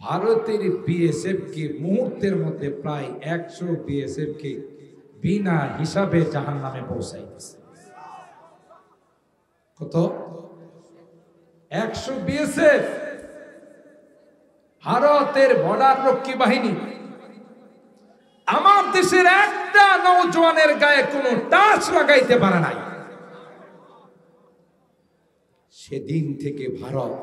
ভারতের বিএসএফ কে মুহূর্তের মধ্যে প্রায় 100 বিএসএফ কে বিনা হিসাবে জাহান্নামে পৌঁছাই দিয়েছে। কত? 100 বিএসএফ, ভারতের বর্ডার রক্ষী বাহিনী। আমার দেশের একটা নওজওয়ানের গায়ে কোনো টাচ লাগাইতে পারে নাই। সেদিন থেকে ভারত,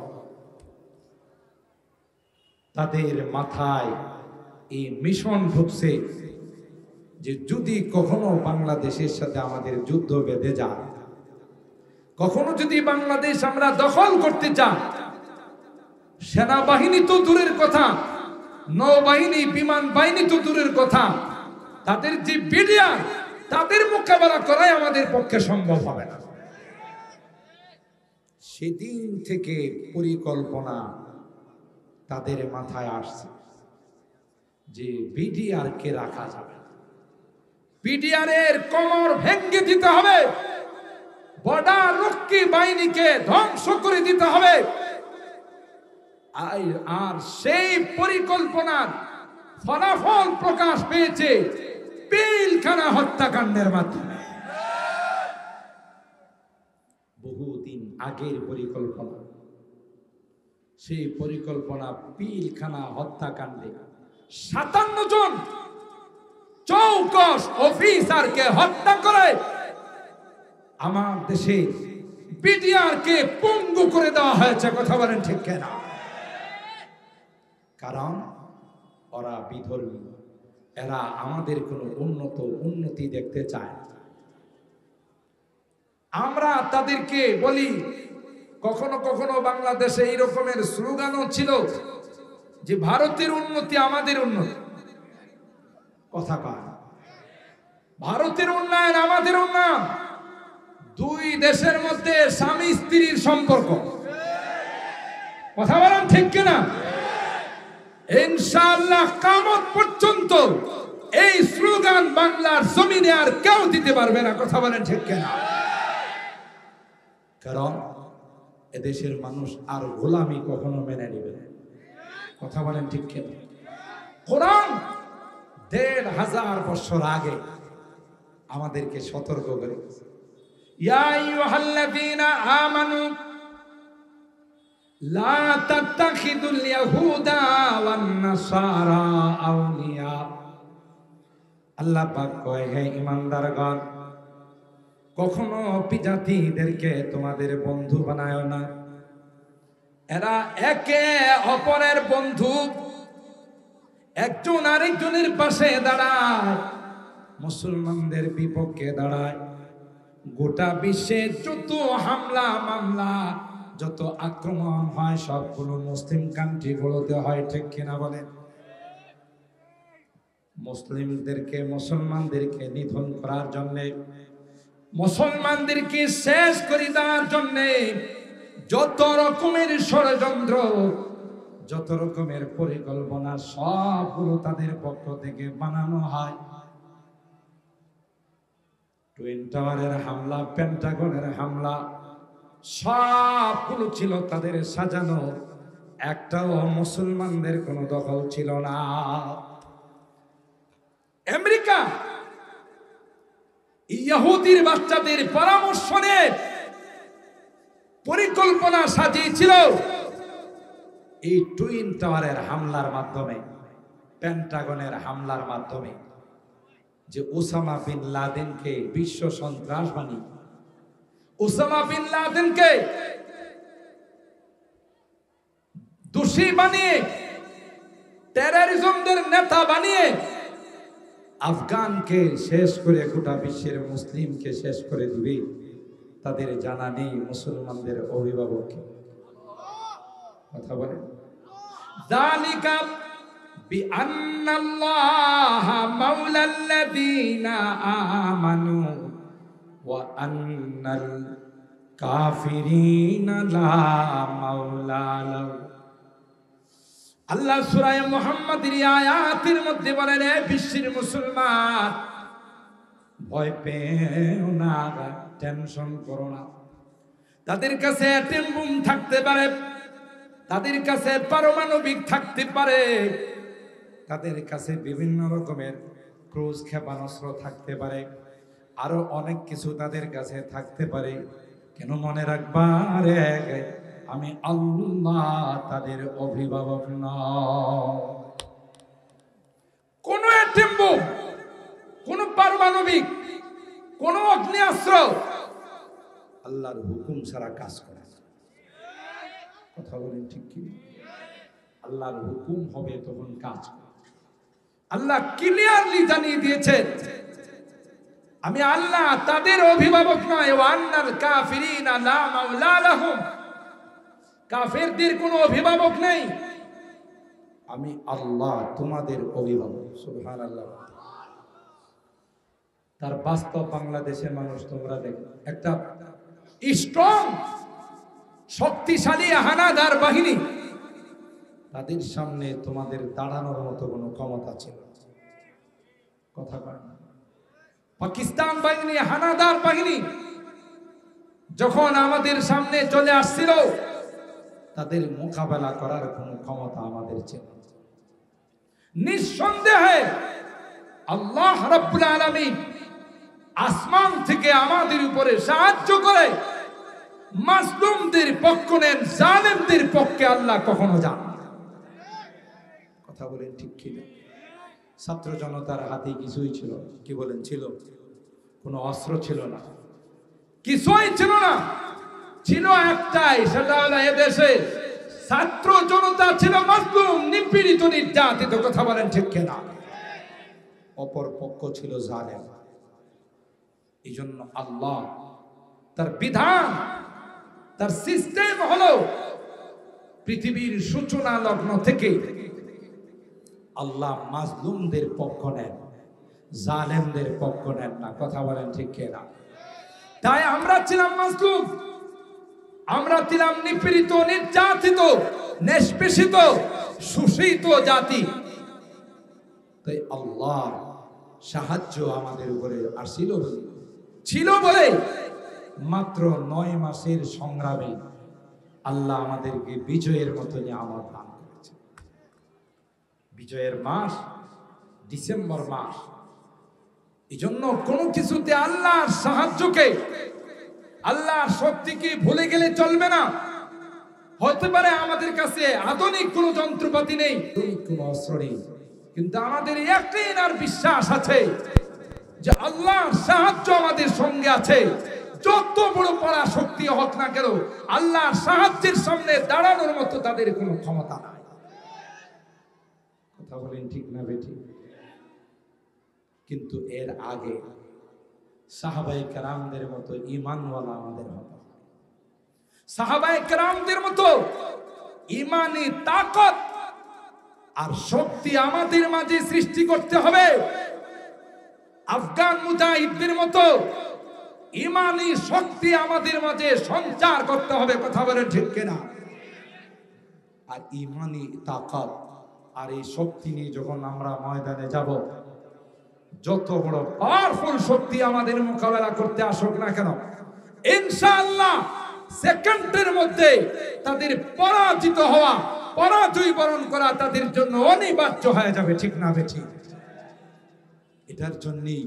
তাদের মাথায় এই মিশন ঢুকছে যে যদি কখনো বাংলাদেশের সাথে আমাদের যুদ্ধ বেঁধে যায়, কখনো যদি বাংলাদেশ আমরা দখল করতে চাই, সেনাবাহিনী তো দূরের কথা, নৌবাহিনী, বিমান বাহিনী তো দূরের কথা, তাদের যে বিডিআর, তাদের মোকাবেলা করাই আমাদের পক্ষে সম্ভব হবে না। সেদিন থেকে পরিকল্পনা তাদের মাথায় আসছে যে বিডিআর কে রাখা যাবে, বিডিআর এর কোমর ভেঙে দিতে হবে, বর্ডার রক্ষী বাহিনীকে ধ্বংস করে দিতে হবে। আর সেই পরিকল্পনার ফলাফল প্রকাশ পেয়েছে পিলখানা হত্যাকাণ্ডের মাধ্যমে। বহুদিন আগের পরিকল্পনা। সেই পরিকল্পনা পিলখানা হত্যাকাণ্ডে 57 জন চৌকস অফিসারকে হত্যা করে আমার দেশে বিডিআরকে পঙ্গু করে দেওয়া হয়েছে। কথা বলেন ঠিক কিনা? কারণ ওরা বিধর্মী, এরা আমাদের কোনো উন্নতি দেখতে চায়। আমরা তাদেরকে বলি, কখনো কখনো বাংলাদেশে এই রকমের স্লোগানও ছিল যে ভারতের উন্নতি আমাদের উন্নতি। কথা কয়, ভারতের উন্নয়ন আমাদের উন্নয়ন। দুই দেশের মধ্যে স্বামী স্ত্রীর সম্পর্ক। কথা বলেন ঠিক কিনা? ইনশাআল্লাহ কিয়ামত পর্যন্ত এই স্লোগান বাংলার জমিনে আর কেউ দিতে পারবে না। কথা বলেন ঠিক কিনা? কারণ এদেশের মানুষ আর গোলামি কখনো মেনে নেবে না। কথা বলেন ঠিক কিনা? কোরআন ১৫০০ বছর আগে আমাদেরকে সতর্ক করে, ইয়া আইয়ুহাল্লাযীনা আমানু লা তাত্তাখিদুল ইয়াহুদা ওয়ান নাসারা আউলিয়া। আল্লাহ পাক কয়, হে ঈমানদারগণ, কখনো বিজাতিদেরকে তোমাদের বন্ধু বানায় না। এরা একে অপরের বন্ধু, একজন আরেকজনের পাশে দাঁড়ায়, মুসলমানদের বিপক্ষে দাঁড়ায়। গোটা বিশ্বে যত হামলা মামলা, যত আক্রমণ হয় সবগুলো মুসলিম কান্ট্রিগুলোতে হয়। ঠিক কিনা বলেন? মুসলমানদেরকে নিধন করার জন্যে, মুসলমানদেরকে শেষ করে দেওয়ার জন্যে যত রকমের ষড়যন্ত্র, যত রকমের পরিকল্পনা, সবগুলো তাদের পক্ষ থেকে বানানো হয়। টুইন টাওয়ারের হামলা, পেন্টাগনের হামলা, সবগুলো ছিল তাদের সাজানো। একটাও মুসলমানদের কোনো দখল ছিল না। আমেরিকা ইহুদির বাচ্চাদের পরামর্শ নিয়ে পরিকল্পনা সাজিয়েছিল এই টুইন টাওয়ারের হামলার মাধ্যমে, পেন্টাগনের হামলার মাধ্যমে, যে ওসামা বিন লাদেনকে বিশ্ব সন্ত্রাস বানিয়ে, ওসামা বিন লাদেনকে দোষী বানিয়ে, টেররিজমদের নেতা বানিয়ে আফগানকে শেষ করে গোটা বিশ্বের মুসলিমকে শেষ করে দিবে। তাদের জানা নেই মুসলমানদের অভিভাবককে। কথা বলেন, যালিকা বিআন্নাল্লাহা মাওলাল্লাযীনা আমানু ওয়া আন্নাল কাফিরিনা লা মাওলা লাহুম। আল্লাহ সূরা মুহাম্মাদের আয়াতের মধ্যে বলেন, হে বিশ্বের মুসলমান, ভয় পেও না, টেনশন করো না। তাদের কাছে অ্যাটম বোম থাকতে পারে, তাদের কাছে পারমাণবিক থাকতে পারে, তাদের কাছে বিভিন্ন রকমের ক্রুজ ক্ষেপণাস্ত্র থাকতে পারে, আরো অনেক কিছু তাদের কাছে থাকতে পারে। কেন মনে রাখবা রে, আমি আল্লাহ তাদের অভিভাবক নয়। কোন অ্যাটম বোম, কোন পারমাণবিক, কোন অগ্নেয়াস্ত্র আল্লাহর হুকুম ছাড়া কাজ করে না। কথা বলেন ঠিক কি? আল্লাহর হুকুম হবে তখন কাজ করে। আল্লাহ ক্লিয়ারলি জানিয়ে দিয়েছেন, আমি আল্লাহ তাদের অভিভাবক নয়। ওয়ান্নাল কাফিরিনা লা মাওলা লাহুম, কাফেরদের কোনো অভিভাবক নেই, আমি আল্লাহ তোমাদের অভিভাবক। সুবহানাল্লাহ। তার বাস্তব বাংলাদেশের মানুষ তোমরা দেখো, একটা স্ট্রং শক্তিশালী হানাদার বাহিনী, তাদের সামনে তোমাদের দাঁড়ানোর মতো কোনো ক্ষমতা ছিল না। কথা বলেন। পাকিস্তান বাহিনী, হানাদার বাহিনী যখন আমাদের সামনে চলে আসছিল, তাদের মোকাবেলা করার কোনো ক্ষমতা আমাদের ছিল না। নিঃসন্দেহে আল্লাহ রাব্বুল আলামিন আসমান থেকে আমাদের উপরে সাহায্য করে মাজলুমদের পক্ষ নেন, জালেমদের পক্ষে আল্লাহ কখনো যান না। কথা বলেন ঠিক কিনা? ছাত্র জনতার হাতে কিছুই ছিল না। কি বলেন? ছিল? কোনো অস্ত্র ছিল না, কিছুই ছিল না। ছিল একটাই, সেটা হলো এদেশে ছাত্র জনতা ছিল মাজলুম, নিপীড়িত, নির্যাতিত। কথা বলেন ঠিক কিনা? অপর পক্ষ ছিল জালেম। এই জন্য আল্লাহ তার বিধান, তার সিস্টেম হলো পৃথিবীর সূচনা লগ্ন থেকে আল্লাহ মাজলুমদের পক্ষ নেন, জালেমদের পক্ষ নেন না। কথা বলেন ঠিক কিনা? তাই আমরা ছিলাম মাজলুম, আমরা ছিলাম নিপীড়িত, নির্যাতিত, নিষ্পেষিত, শোষিত জাতি। তাই আল্লাহর সাহায্য আমাদের উপরে আসছিল ছিল বলে মাত্র 9 মাসের সংগ্রামে আল্লাহ আমাদেরকে বিজয়ের মতো নিয়ামত দান করেছে। বিজয়ের মাস ডিসেম্বর মাস। এই জন্য কোনো কিছুতে আল্লাহর সাহায্যকে, আল্লাহর শক্তিকে ভুলে গেলে চলবে না। হতে পারে আমাদের কাছে আধুনিক কোনো যন্ত্রপাতি নেই, কোনো অস্ত্র নেই, কিন্তু আমাদের ইয়াকিন আর বিশ্বাস আছে যে আল্লাহর সাহায্য আমাদের সঙ্গে আছে। যত বড় পরাশক্তি হোক না কেন, আল্লাহর সাহায্যের সামনে দাঁড়ানোর মতো তাদের কোনো ক্ষমতা নাই। কথা বলেন ঠিক না বেঠি? কিন্তু এর আগে সাহাবায়ে কেরামদের মতো ঈমানওয়ালা আমাদের হবে। সাহাবায়ে কেরামদের মতো ঈমানি তাকত আর শক্তি আমাদের মাঝে সৃষ্টি করতে হবে। আফগান মুজাহিদদের মতো ঈমানি শক্তি আমাদের মাঝে সঞ্চার করতে হবে। কথা বলেন ঠিক কিনা? আর ঈমানি তাকত আর এই শক্তি নিয়ে যখন আমরা ময়দানে যাব, যত বড় পাওয়ারফুল শক্তি আমাদের মোকাবেলা করতে আসুক না কেন, ইনশাআল্লাহ সেকেন্ডের মধ্যে তাদের পরাজিত হওয়া, পরাজয় বরণ করা তাদের জন্য অনিবার্য হয়ে যাবে। ঠিক না বেঠি? এটার জন্যই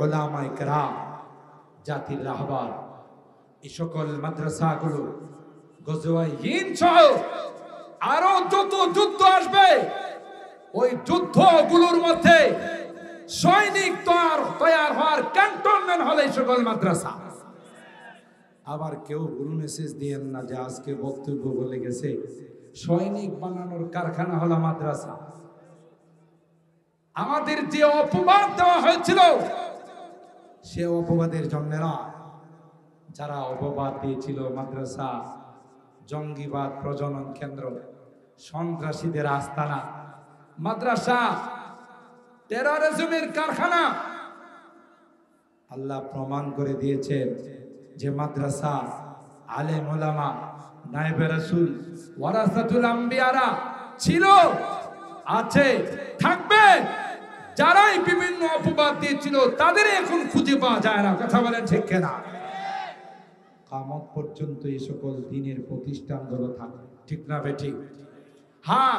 উলামায়ে কেরাম, জাতির রাহবার, এই সকল মাদ্রাসাগুলো, গজওয়ায়ে হিন্দ সহ আরো যত যুদ্ধ আসবে, ওই যুদ্ধগুলোর মধ্যে সৈনিক তৈয়ার হওয়ার ক্যান্টনমেন্ট হলে এই সকল মাদ্রাসা। আবার কেউ ভুল মেসেজ দিয়েন না যে আজকে বক্তব্য বলে গেছে সৈনিক বানানোর কারখানা হলো মাদ্রাসা। আমাদের যে অপবাদ দেওয়া হয়েছিল, সে অপবাদের জন্য না। যারা অপবাদ দিয়েছিল মাদ্রাসা জঙ্গিবাদ প্রজনন কেন্দ্র, সন্ত্রাসীদের আস্তানা, মাদ্রাসা টেররিজমের কারখানা, আল্লাহ প্রমাণ করে দিয়েছেন যে মাদ্রাসা আলেম ওলামা, নায়েবে রাসূল, ওয়ারাসাতুল আম্বিয়ারা ছিল, আছে, থাকবে। যারাই বিভিন্ন অপবাদ দিয়েছিল তাদের এখন খুঁজে পাওয়া যায় না। কথা বলেন ঠিক কিনা? কিয়ামত পর্যন্ত এই সকল দ্বীনের প্রতিষ্ঠানগুলো থাকবে। ঠিক না বেঠিক? হ্যাঁ,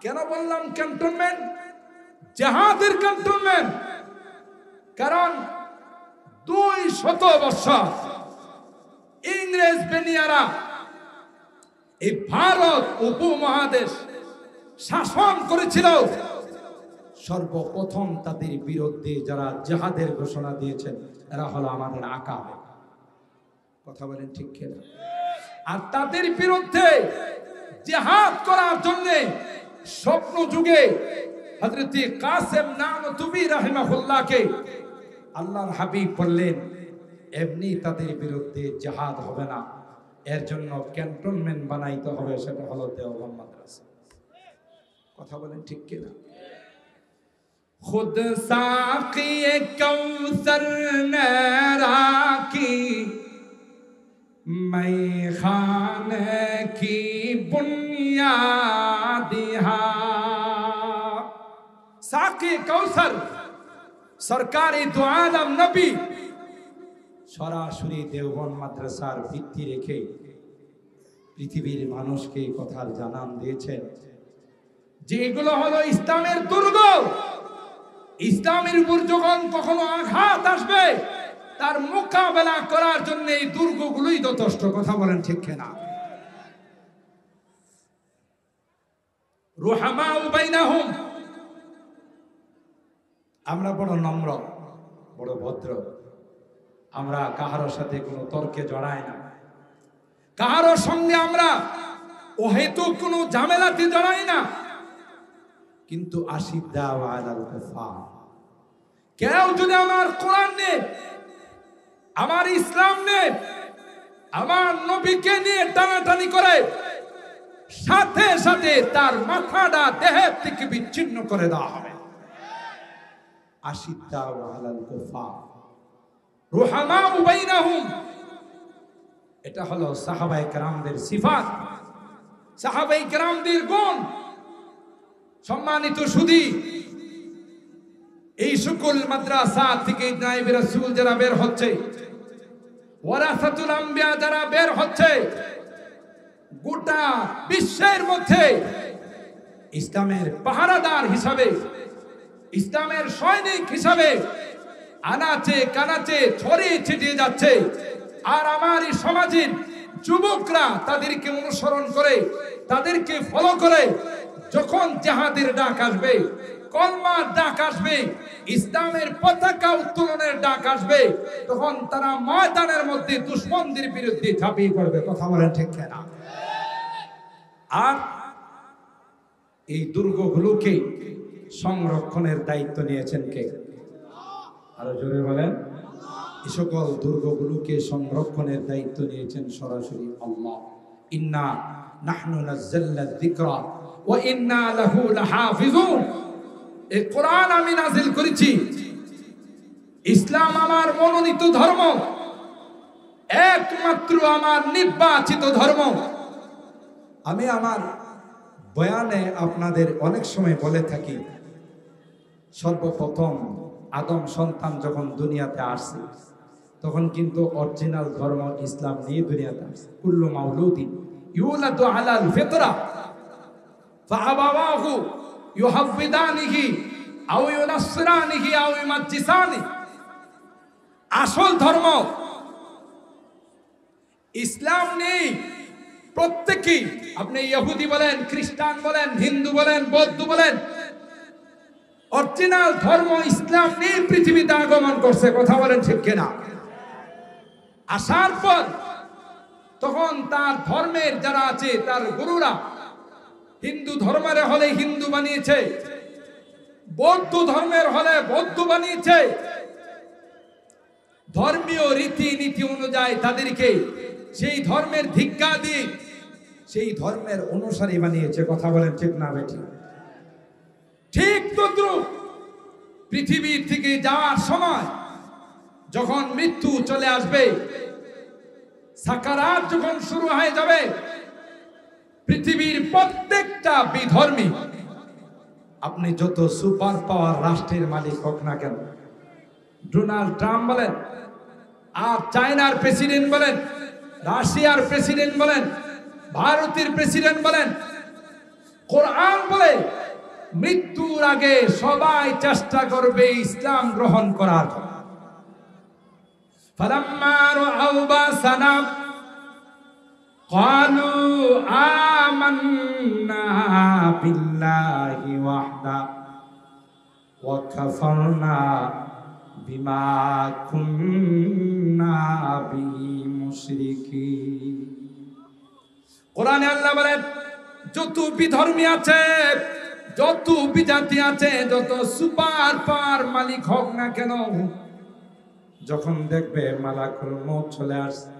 কেন বললাম ক্যান্টনমেন্ট? জিহাদের ক্যান্টনমেন্ট। কারণ 200 বছর ইংরেজ বেনিয়ারা এই ভারত উপমহাদেশ শাসন করেছিল। সর্বপ্রথম তাদের বিরুদ্ধে যারা জিহাদের ঘোষণা দিয়েছেন এরা হলো আমাদের আকা। কথা বলেন ঠিক কিনা? আর তাদের বিরুদ্ধে জিহাদ করার জন্য স্বপ্ন যুগে হযরত কাসেম নানতুবি রাহিমাহুল্লাহকে আল্লাহর হাবিব বললেন, এমনি তাদের বিরুদ্ধে জিহাদ হবে না, এর জন্য ক্যান্টনমেন্ট বানাইতে হবে, সেটা হলো দেওবন্দ মাদ্রাসা। কথা বলেন ঠিক কিনা? खुद साक़ी कौसर ने राखी मैं खाने की बुनियाद साक़ी कौसर सरकारी दो आलम नबी সরাসরি দেওবন্দ মাদ্রাসার ভিত্তি রেখে পৃথিবীর মানুষকে কথার জানান দিয়েছেন যে এগুলো হলো ইসলামের দুর্গ। ইসলামের উপর যখন কখনো আঘাত আসবে তার মোকাবেলা করার জন্য এই দুর্গগুলোই যথেষ্ট। কথা বলেন ঠিক কিনা? রুহামাউ বাইনাহুম, আমরা বড় নম্র, বড় ভদ্র, আমরা কাহারোর সাথে কোনো তর্কে জড়াই না, কাহারোর সঙ্গে আমরা অহেতুক কোনো ঝামেলাতে জড়াই না। কিন্তু আশিদ্দাউ আলাল কুফার, কেউ যদি আমার কোরআন নিয়ে, আমার ইসলাম নিয়ে, আমার নবীকে নিয়ে টানাটানি করে, সাথে সাথে তার মাথাটা দেহের থেকে বিচ্ছিন্ন করে দেওয়া হবে। আশিদ্দাউ আলাল কুফার রুহামাউ বাইনাহুম, এটা হলো সাহাবায়ে কেরামদের সিফাত, সাহাবায়ে কেরামদের গুণ। সম্মানিত সুধী, এই সকল মাদ্রাসা থেকে নায়েবে রাসূল যারা বের হচ্ছে, ওয়ারাসাতুল আম্বিয়া যারা বের হচ্ছে, গোটা বিশ্বের মধ্যে ইসলামের পাহারাদার হিসাবে, ইসলামের সৈনিক হিসাবে আনাচে কানাচে ছড়িয়ে ছিটিয়ে যাচ্ছে। আর আমার এই সমাজের যুবকরা তাদেরকে অনুসরণ করে, তাদেরকে ফলো করে, যখন জিহাদের ডাক আসবে, কলমার ডাক আসবে, ইসলামের পতাকা উত্তোলনের ডাক আসবে, তখন তারা ময়দানের মধ্যে দুশমনদের বিরুদ্ধে ঝাঁপিয়ে পড়বে। কথা বলেন ঠিক কিনা? আর এই দুর্গগুলোকে সংরক্ষণের দায়িত্ব নিয়েছেন কে? আরো জোরে বলেন। এই সকল দুর্গগুলোকে সংরক্ষণের দায়িত্ব নিয়েছেন সরাসরি আল্লাহ। ইন্না নাহনু নাযালনা যিকরা ওয়া ইন্না লাহু লাহাফিজুন। এই কোরআন আমি নাযিল করেছি, ইসলাম আমার মনোনীত ধর্ম, একমাত্র আমার নির্বাচিত ধর্ম। আমি আমার বয়ানে আপনাদের অনেক সময় বলে থাকি, সর্বপ্রথম আদম সন্তান যখন দুনিয়াতে আসছে, তখন কিন্তু অরিজিনাল ধর্ম ইসলাম নিয়ে দুনিয়াতে আসছে। কুল্লু মাউলুদিন ইউলাদু আলাল ফিতরা ফাআবাওয়াহু ইউহাব্বিদানিহি আও ইউনাসসিরানিহি আও ইউমাজ্জিসানি। আসল ধর্ম ইসলাম নেই। প্রত্যেকেই, আপনি ইহুদি বলেন, খ্রিস্টান বলেন, হিন্দু বলেন, বৌদ্ধ বলেন, অরিজিনাল ধর্ম ইসলাম নিয়ে পৃথিবীতে আগমন করছে। কথা বলেন ঠিক কিনা? আসার পর তখন তার ধর্মের যারা আছে, তার গুরুরা হিন্দু ধর্মের হলে হিন্দু বানিয়েছে, বৌদ্ধ ধর্মের হলে বৌদ্ধ বানিয়েছে। ধর্মীয় রীতি নীতি অনুযায়ী তাদেরকে সেই ধর্মের ধিক্কার দিয়ে সেই ধর্মের অনুসারী বানিয়েছে। কথা বলেন ঠিক না বেঠিক? ঠিক তদ্রুপ পৃথিবীর থেকে যাওয়ার সময় যখন মৃত্যু চলে আসবে, সাকারাত যখন শুরু হয়ে যাবে, পৃথিবীর প্রত্যেকটা বিধর্মী, আপনি যত সুপার পাওয়ার রাষ্ট্রের মালিক হোক না কেন, ডোনাল্ড ট্রাম্প বলেন, আর চায়নার প্রেসিডেন্ট বলেন, রাশিয়ার প্রেসিডেন্ট বলেন, ভারতের প্রেসিডেন্ট বলেন, কোরআন বলে মৃত্যুর আগে সবাই চেষ্টা করবে ইসলাম গ্রহণ করার। ফালাম্মা রাআউ বাসানা ক্বালু আমান্না বিল্লাহি ওয়াহদা ওয়া কাফারনা বিমা কুন্না বিহি মুশরিকিন। কোরআনে আল্লাহ বলেন, যত বিধর্মী আছে, যত বিজাতি আছে, যত সুপার পাওয়ার মালিক হোক না কেন, যখন দেখবে মালাকুল মউত চলে আসছে,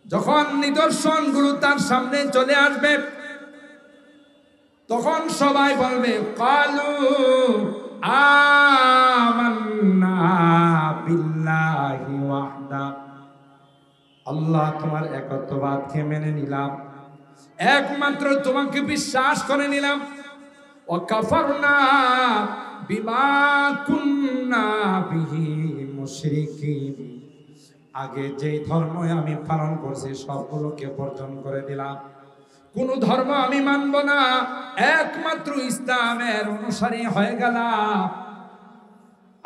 যখন নিদর্শন গুলো তার সামনে চলে আসবে, তখন সবাই বলবে ক্বালু আমান্না বিল্লাহি ওয়াহদা, আল্লাহ তোমার একত্ববাদকে মেনে নিলাম, একমাত্র তোমাকে বিশ্বাস করে নিলাম। ওয়া কাফারনা বিমা কুন্না বিহি মুশরিকিন, আগে যেই ধর্ম আমি পালন করছি সবগুলোকে বর্জন করে দিলাম, কোন ধর্ম আমি মানব না, একমাত্র ইসলামের অনুসারী হয়ে গেলাম।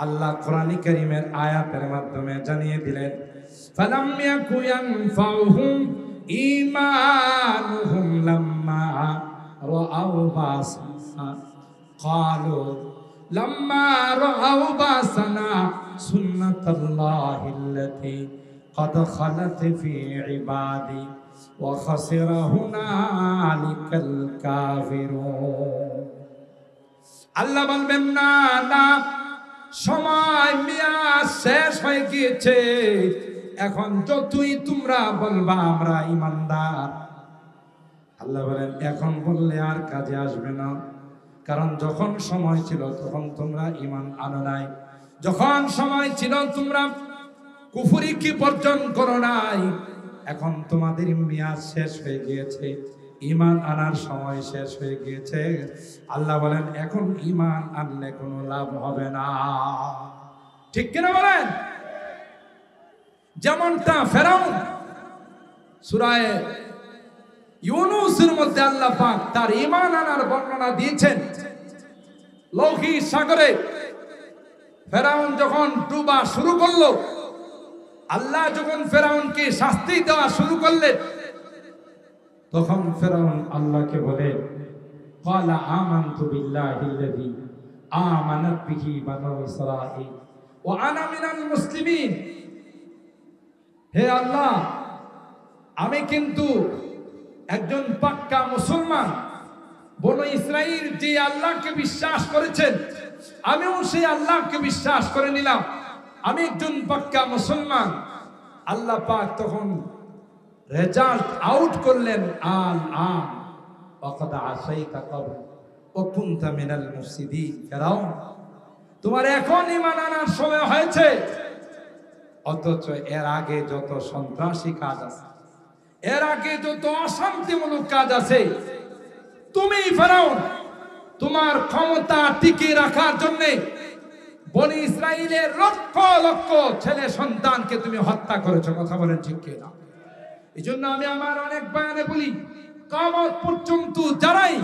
আল্লাহ কোরআনে কারীমের আয়াতের মাধ্যমে জানিয়ে দিলেন, ফালাম ইয়াকু ইয়ানফাউহুম ঈমানুহুম লাম্মা রাআউ বাসানা ক্বালু লাম্মা রাআউ বাসানা সুন্নাতাল্লাহিল্লাতী قد خلت في عبادي وخسر هنالك الكافرون আল্লাহ বলবেন না না, সময় মেয়াদ শেষ হয়ে গিয়েছে, এখন যতই তোমরা বলবা আমরা ঈমানদার, আল্লাহ বলেন এখন বললে আর কাজে আসবে না। কারণ যখন সময় ছিল তখন তোমরা ঈমান আনো নাই, যখন সময় ছিল তোমরা কুফরি কি বর্জন করো নাই, এখন তোমাদের মেয়াদ শেষ হয়ে গিয়েছে, ঈমান আনার সময় শেষ হয়ে গিয়েছে। আল্লাহ বলেন এখন ঈমান আনলে কোনো লাভ হবে না। ঠিক কিনা বলেন? যেমনটা ফেরাউন সূরা ইউনূসের মধ্যে আল্লাহ পাক তার ঈমান আনার বর্ণনা দিয়েছেন। লোহিত সাগরে ফেরাউন যখন ডুবা শুরু করলো, আল্লাহ যখন ফেরাউনকে শাস্তি দেওয়া শুরু করলেন, তখন ফেরাউন আল্লাহকে বলে, ক্বালা আমানতু বিল্লাহিল্লাযী আমানাত বিহি বানু ইসরাঈল ওয়া আনা মিনাল মুসলিমিন। হে আল্লাহ, আমি কিন্তু একজন পাক্কা মুসলমান, বনু ইসরাঈল যে আল্লাহকে বিশ্বাস করেছেন আমিও সেই আল্লাহকে বিশ্বাস করে নিলাম, আমি একজন পাক্কা মুসলমান। আল্লাহ পাক তখন রেজাল্ট আউট করলেন, আল আন ওয়াকাদ আসাইতা ক্বাবল ওয়া কুনতা মিনাল মুফসিদিন। ফেরাউন, তোমার এখন ঈমান আনার সময় হয়েছে, অথচ এর আগে যত সন্ত্রাসী কাজ আছে, এর আগে যত অশান্তিমূলক কাজ আছে, তুমি ফেরাউন তোমার ক্ষমতা টিকিয়ে রাখার জন্য বনি ইসরাইলের লক্ষ লক্ষ ছেলে সন্তানকে তুমি হত্যা করেছো। কথা বলেন ঠিক কিনা? এই জন্য আমি আমার অনেক বয়ানে বলি, কিয়ামত পর্যন্ত যারাই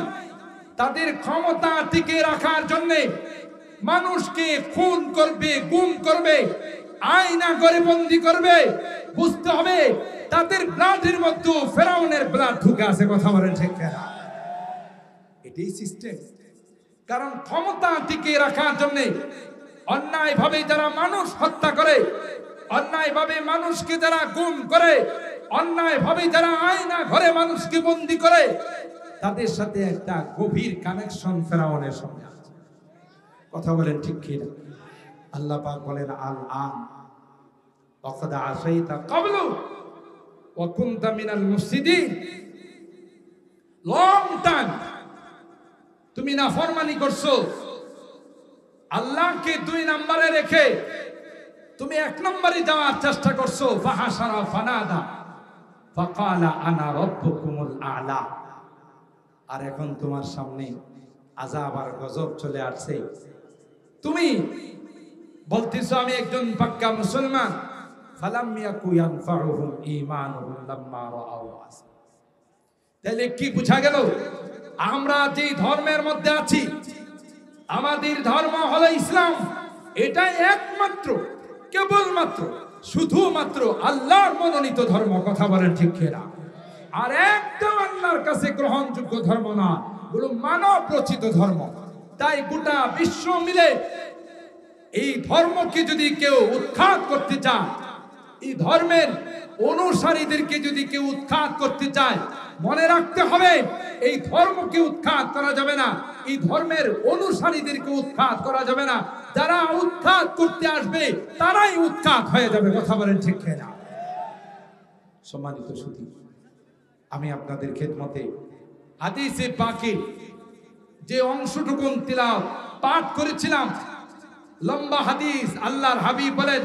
তাদের ক্ষমতা টিকিয়ে রাখার জন্য মানুষকে খুন করবে, গুম করবে, আয়না করে বন্দী করবে, বুঝতে হবে তাদের ব্লাডের মধ্যে ফেরাউনের ব্লাড ঢুকে আছে। কথা বলেন ঠিক কিনা? এটাই সিস্টেম। কারণ ক্ষমতা টিকিয়ে রাখার জন্য অন্যায় ভাবে যারা মানুষ হত্যা করে, অন্যায় ভাবে মানুষকে যারা গুম করে, অন্যায় ভাবে যারা আয়না ঘরে মানুষকে বন্দী করে, তাদের সাথে একটা গভীর কানেকশন ফেরাউনের সঙ্গে আছে। কথা বলেন ঠিক কিনা? আল্লাহ পাক বলেন, আল আন ওয়াকাদ আসাইতা ক্বাবলু ওয়া কুনতা মিনাল মুফসিদিন। লং টাইম তুমি নাফরমানি করছো, আল্লাহকে 2 নম্বরে রেখে তুমি 1 নম্বরে যাওয়ার চেষ্টা করছো। ফাহাশারা ফানাদা ফাকালা আনা রাব্বুকুমুল আ'লা। আর এখন তোমার সামনে আযাব আর গজব চলে আসছে, তুমি বলতেছো আমি একজন পাক্কা মুসলমান। ফালাম ইয়াকু ইয়ানফাউহুম ঈমানুহুম লাম্মা রাআউ বাসা। তাহলে কি বুঝা গেল? আমরা যে ধর্মের মধ্যে আছি, আমাদের ধর্ম হলো ইসলাম, এটাই একমাত্র, কেবলমাত্র, শুধুমাত্র আল্লাহর মনোনীত ধর্ম। কথা বলেন ঠিক কিনা? আর একদম আল্লাহর কাছে গ্রহণযোগ্য ধর্ম না, এগুলো মানব রচিত ধর্ম। তাই গোটা বিশ্ব মিলে এই ধর্মকে যদি কেউ উৎখাত করতে চায়, এই ধর্মের অনুসারীদেরকে যদি কেউ উৎখাত করতে চায়, মনে রাখতে হবে এই ধর্মকে উৎখাত করা যাবে না, এই ধর্মের অনুসারীদেরকে উৎখাত করা যাবে না। যারা উৎখাত করতে আসবে তারাই উৎখাত হয়ে যাবে। কথা বলেন ঠিক কিনা? সম্মানিত সুধী, আমি আপনাদের খেদমতে হাদিসে পাকে যে অংশটুকু তিলাওয়াত পাঠ করেছিলাম, লম্বা হাদিস। আল্লাহর হাবিব বলেন,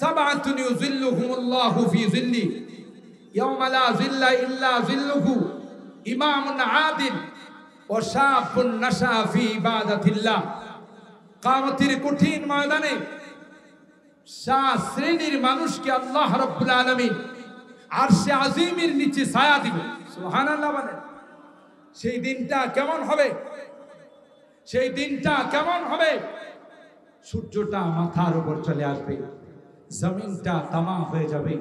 সাবআতুন ইউযিল্লুহুমুল্লাহু ফি যিল্লি ইয়াওমা লা যিল্লা ইল্লা যিল্লুহু, ইমামুন আদিল ওয়া শাবুন নাশা ফি ইবাদাতিল্লাহ। কিয়ামতের কঠিন ময়দানে 7 শ্রেণীর মানুষকে আল্লাহ রাব্বুল আলামিন আরশে আজিমের নিচে ছায়া দিবে। সুবহানাল্লাহ বলেন। সেই দিনটা কেমন হবে? সেই দিনটা কেমন হবে? সূর্যটা মাথার উপর চলে আসবে, জমিনটা তামাম হয়ে যাবে।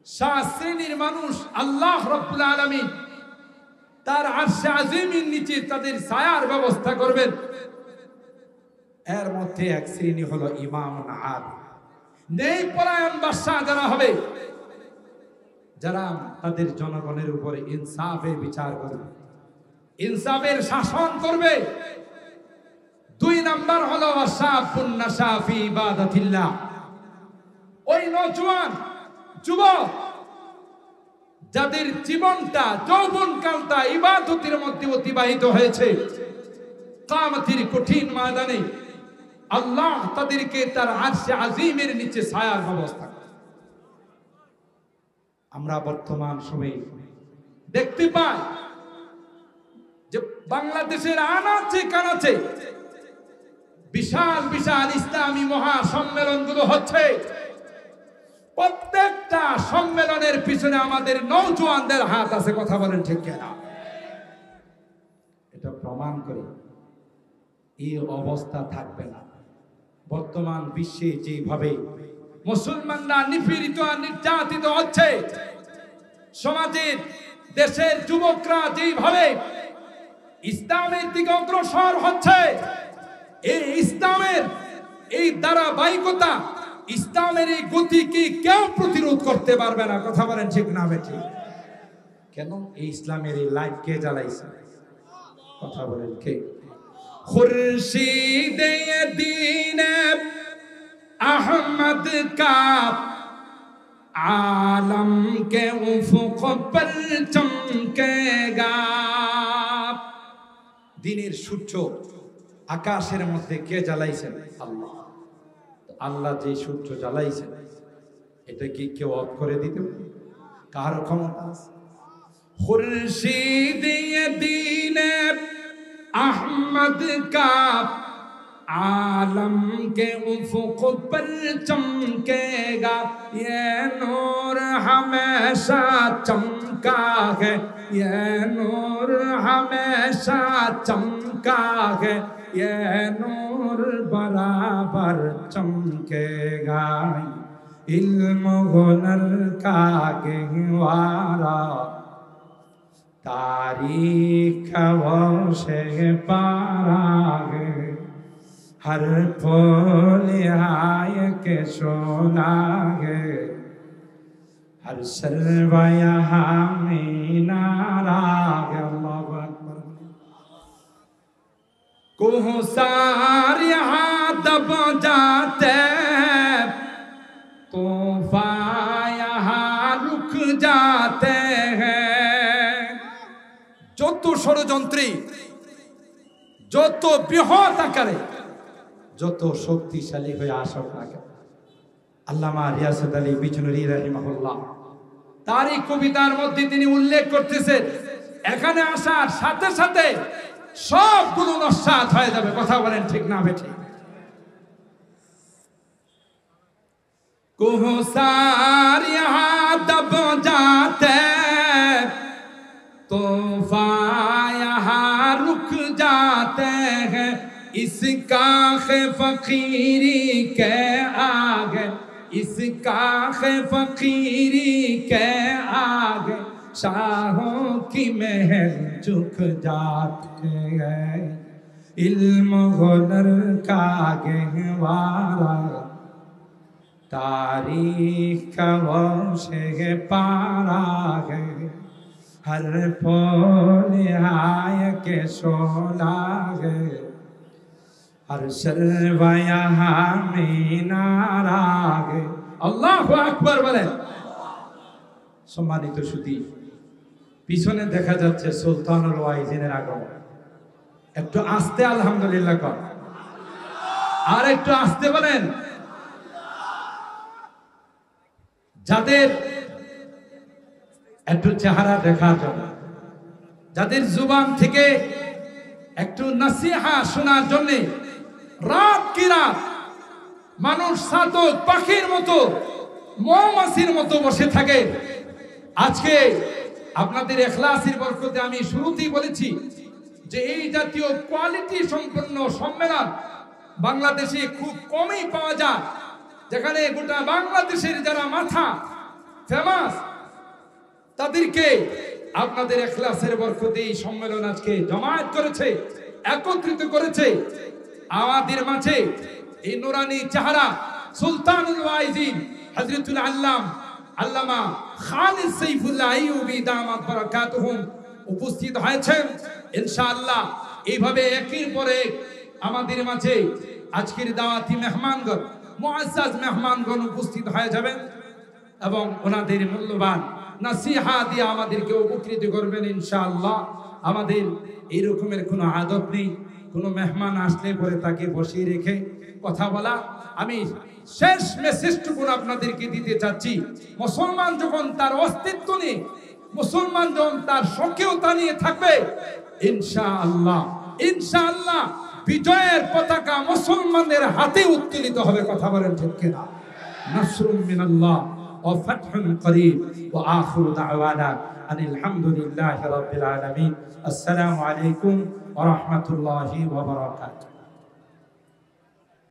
7 শ্রেণীর মানুষ আল্লাহ রাব্বুল আলামিন তার আরশে আজিমের নিচে তাদের ছায়ার ব্যবস্থা করবেন। এর মধ্যে এক শ্রেণী হলো ইমামুন আদিল, নেই পরায়ণ বাদশা যারা হবে, যারা তাদের জনগণের উপরে ইনসাফের বিচার করবে, ইনসাফের শাসন করবে। 2 নাম্বার হলো ওয়াশাবুন নাশা ফি ইবাদাতিল্লাহ, ওই নওজোয়ান যুবক যাদের জীবনটা যৌবনকালটা ইবাদতের মধ্যে অতিবাহিত হয়েছে, কিয়ামতের কঠিন ময়দানে আল্লাহ তাদেরকে তার আরশে আজিমের নিচে ছায়ার ব্যবস্থা করে। আমরা বর্তমান সময়ে দেখতে পাই যে বাংলাদেশের আনাচে কানাচে বিশাল বিশাল ইসলামী মহাসম্মেলনগুলো হচ্ছে। প্রত্যেকটা সম্মেলনের পিছনে আমাদের নওজোয়ানদের হাত আছে, কথা বলেন ঠিক কিনা? এটা প্রমাণ করে এই অবস্থা থাকবে না। বর্তমান বিশ্বে যেভাবে মুসলমানরা নিপীড়িত আর নির্যাতিত হচ্ছে, সমাজের দেশের যুবকরা যেভাবে ইসলামের দিকে অগ্রসর হচ্ছে, এই ইসলামের এই ধারাবাহিকতা, ইসলামের এই গতিকে কেউ প্রতিরোধ করতে পারবে না, কথা বলেন ঠিক না বেঠি? কেন? এই ইসলামের এই লাইট কে জ্বালাইছে? কথা বলেন কে? खुर्शीद दीन अहमद का आलम के उफुक पर चमकेगा। দিনের সূর্য আকাশের মধ্যে কে জ্বালাইছেন? আল্লাহ। আল্লাহ যে সূর্য জ্বালাইছেন, এটা কি কেউ অফ করে দিতে পারে? কার ক্ষমতা আছে? খুরশিদ দীন अहमद का आलम के उफुक पर चमकेगा, ये नूर हमेशा चमका है, ये नूर हमेशा चमका है, ये नूर बराबर चमकेगा। इल्म हुनर का गहवारा तारीख वो से पारा है, हर फूल आय के सोना है, हर सर्व यहाँ में नारा है। अल्लाहु अकबर। कोहसार यहाँ दब जाते, तूफान यहाँ रुक जाते हैं। যত ষড়যন্ত্রী, যত বৃহৎ আকারে, যত শক্তিশালী হয়ে আসুক না কেন, আল্লামা রিয়াসাত আলী বিজনুরী রাহিমাহুল্লাহ তার এই কবিতার মধ্যে তিনি উল্লেখ করতেছেন, এখানে আসার সাথে সাথে সবগুলো নস্যাৎ হয়ে যাবে, কথা বলেন ঠিক না বেঠিক? কোহসার ইহা দব जाते, तूफान यहाँ रुक जाते हैं, इसका फकीरी के आगे, इसका फकीरी के आगे शाहों की महल झुक जाते हैं। इल्म हुनर का गहवारा तारीख का वो से पारा है, हर फूल आय के सोला है, हर सर्व यहाँ में नारा है। আল্লাহু আকবার বলেন। সম্মানিত সুধী, পিছনে দেখা যাচ্ছে সুলতানুল ওয়াইজিনের আগমন। একটু আস্তে আলহামদুলিল্লাহ কর, আর একটু আস্তে বলেন। যাদের একটু চেহারা দেখার জন্য, যাদের জুবান থেকে একটু নসিহা শোনার জন্য রাত কি রাত মানুষ সাতক পাখির মতো, মৌমাছির মতো বসে থাকে, আজকে আপনাদের ইখলাসের বরকতে আমি শুরুতেই বলেছি যে এই জাতীয় কোয়ালিটি সম্পন্ন সম্মেলন বাংলাদেশে খুব কমই পাওয়া যায়, যেখানে গোটা বাংলাদেশের যারা মাথা ফেমাস তাদেরকে আপনাদের ইখলাসের বরকতে এই সম্মেলন আজকে জমায়েত করেছে, একত্রিত করেছে। আমাদের মাঝে এই নুরানি চেহারা সুলতানুল ওয়াইজিন হযরতুল আল্লামা খালিদ সাইফুল্লাহ আইয়ুবী দামাত বারাকাতুহুম উপস্থিত হয়েছেন। ইনশাআল্লাহ এইভাবে একের পর এক আমাদের মাঝে আজকের দাওয়াতি মেহমানগণ, মুআজ্জাজ মেহমানগণ উপস্থিত হয়ে যাবেন এবং ওনাদের মূল্যবান নাসিহা দিয়ে আমাদেরকে উপকৃত করবেন ইনশাআল্লাহ। আমাদের এই রকমের কোনো আদত নেই, কোনো মেহমান আসলে পরে তাকে বসিয়ে রেখে কথা বলা। আমি শেষ মেসেজটুকু আপনাদেরকে দিতে চাচ্ছি, মুসলমান যখন তার অস্তিত্ব নিয়ে, মুসলমান যখন তার স্বকীয়তা নিয়ে থাকবে, ইনশাআল্লাহ ইনশাআল্লাহ বিজয়ের পতাকা মুসলমানদের হাতে উত্তোলিত হবে। কথা বলেন ঠিক কিনা? নাসরুম মিনাল্লাহ ওয়া ফাতহুন করিব ওয়া আখিরু দাওয়ানা আনিল হামদুলিল্লাহি রাব্বিল আলামিন। আসসালামু আলাইকুম ওয়া রাহমাতুল্লাহি ওয়া বারাকাতুহু।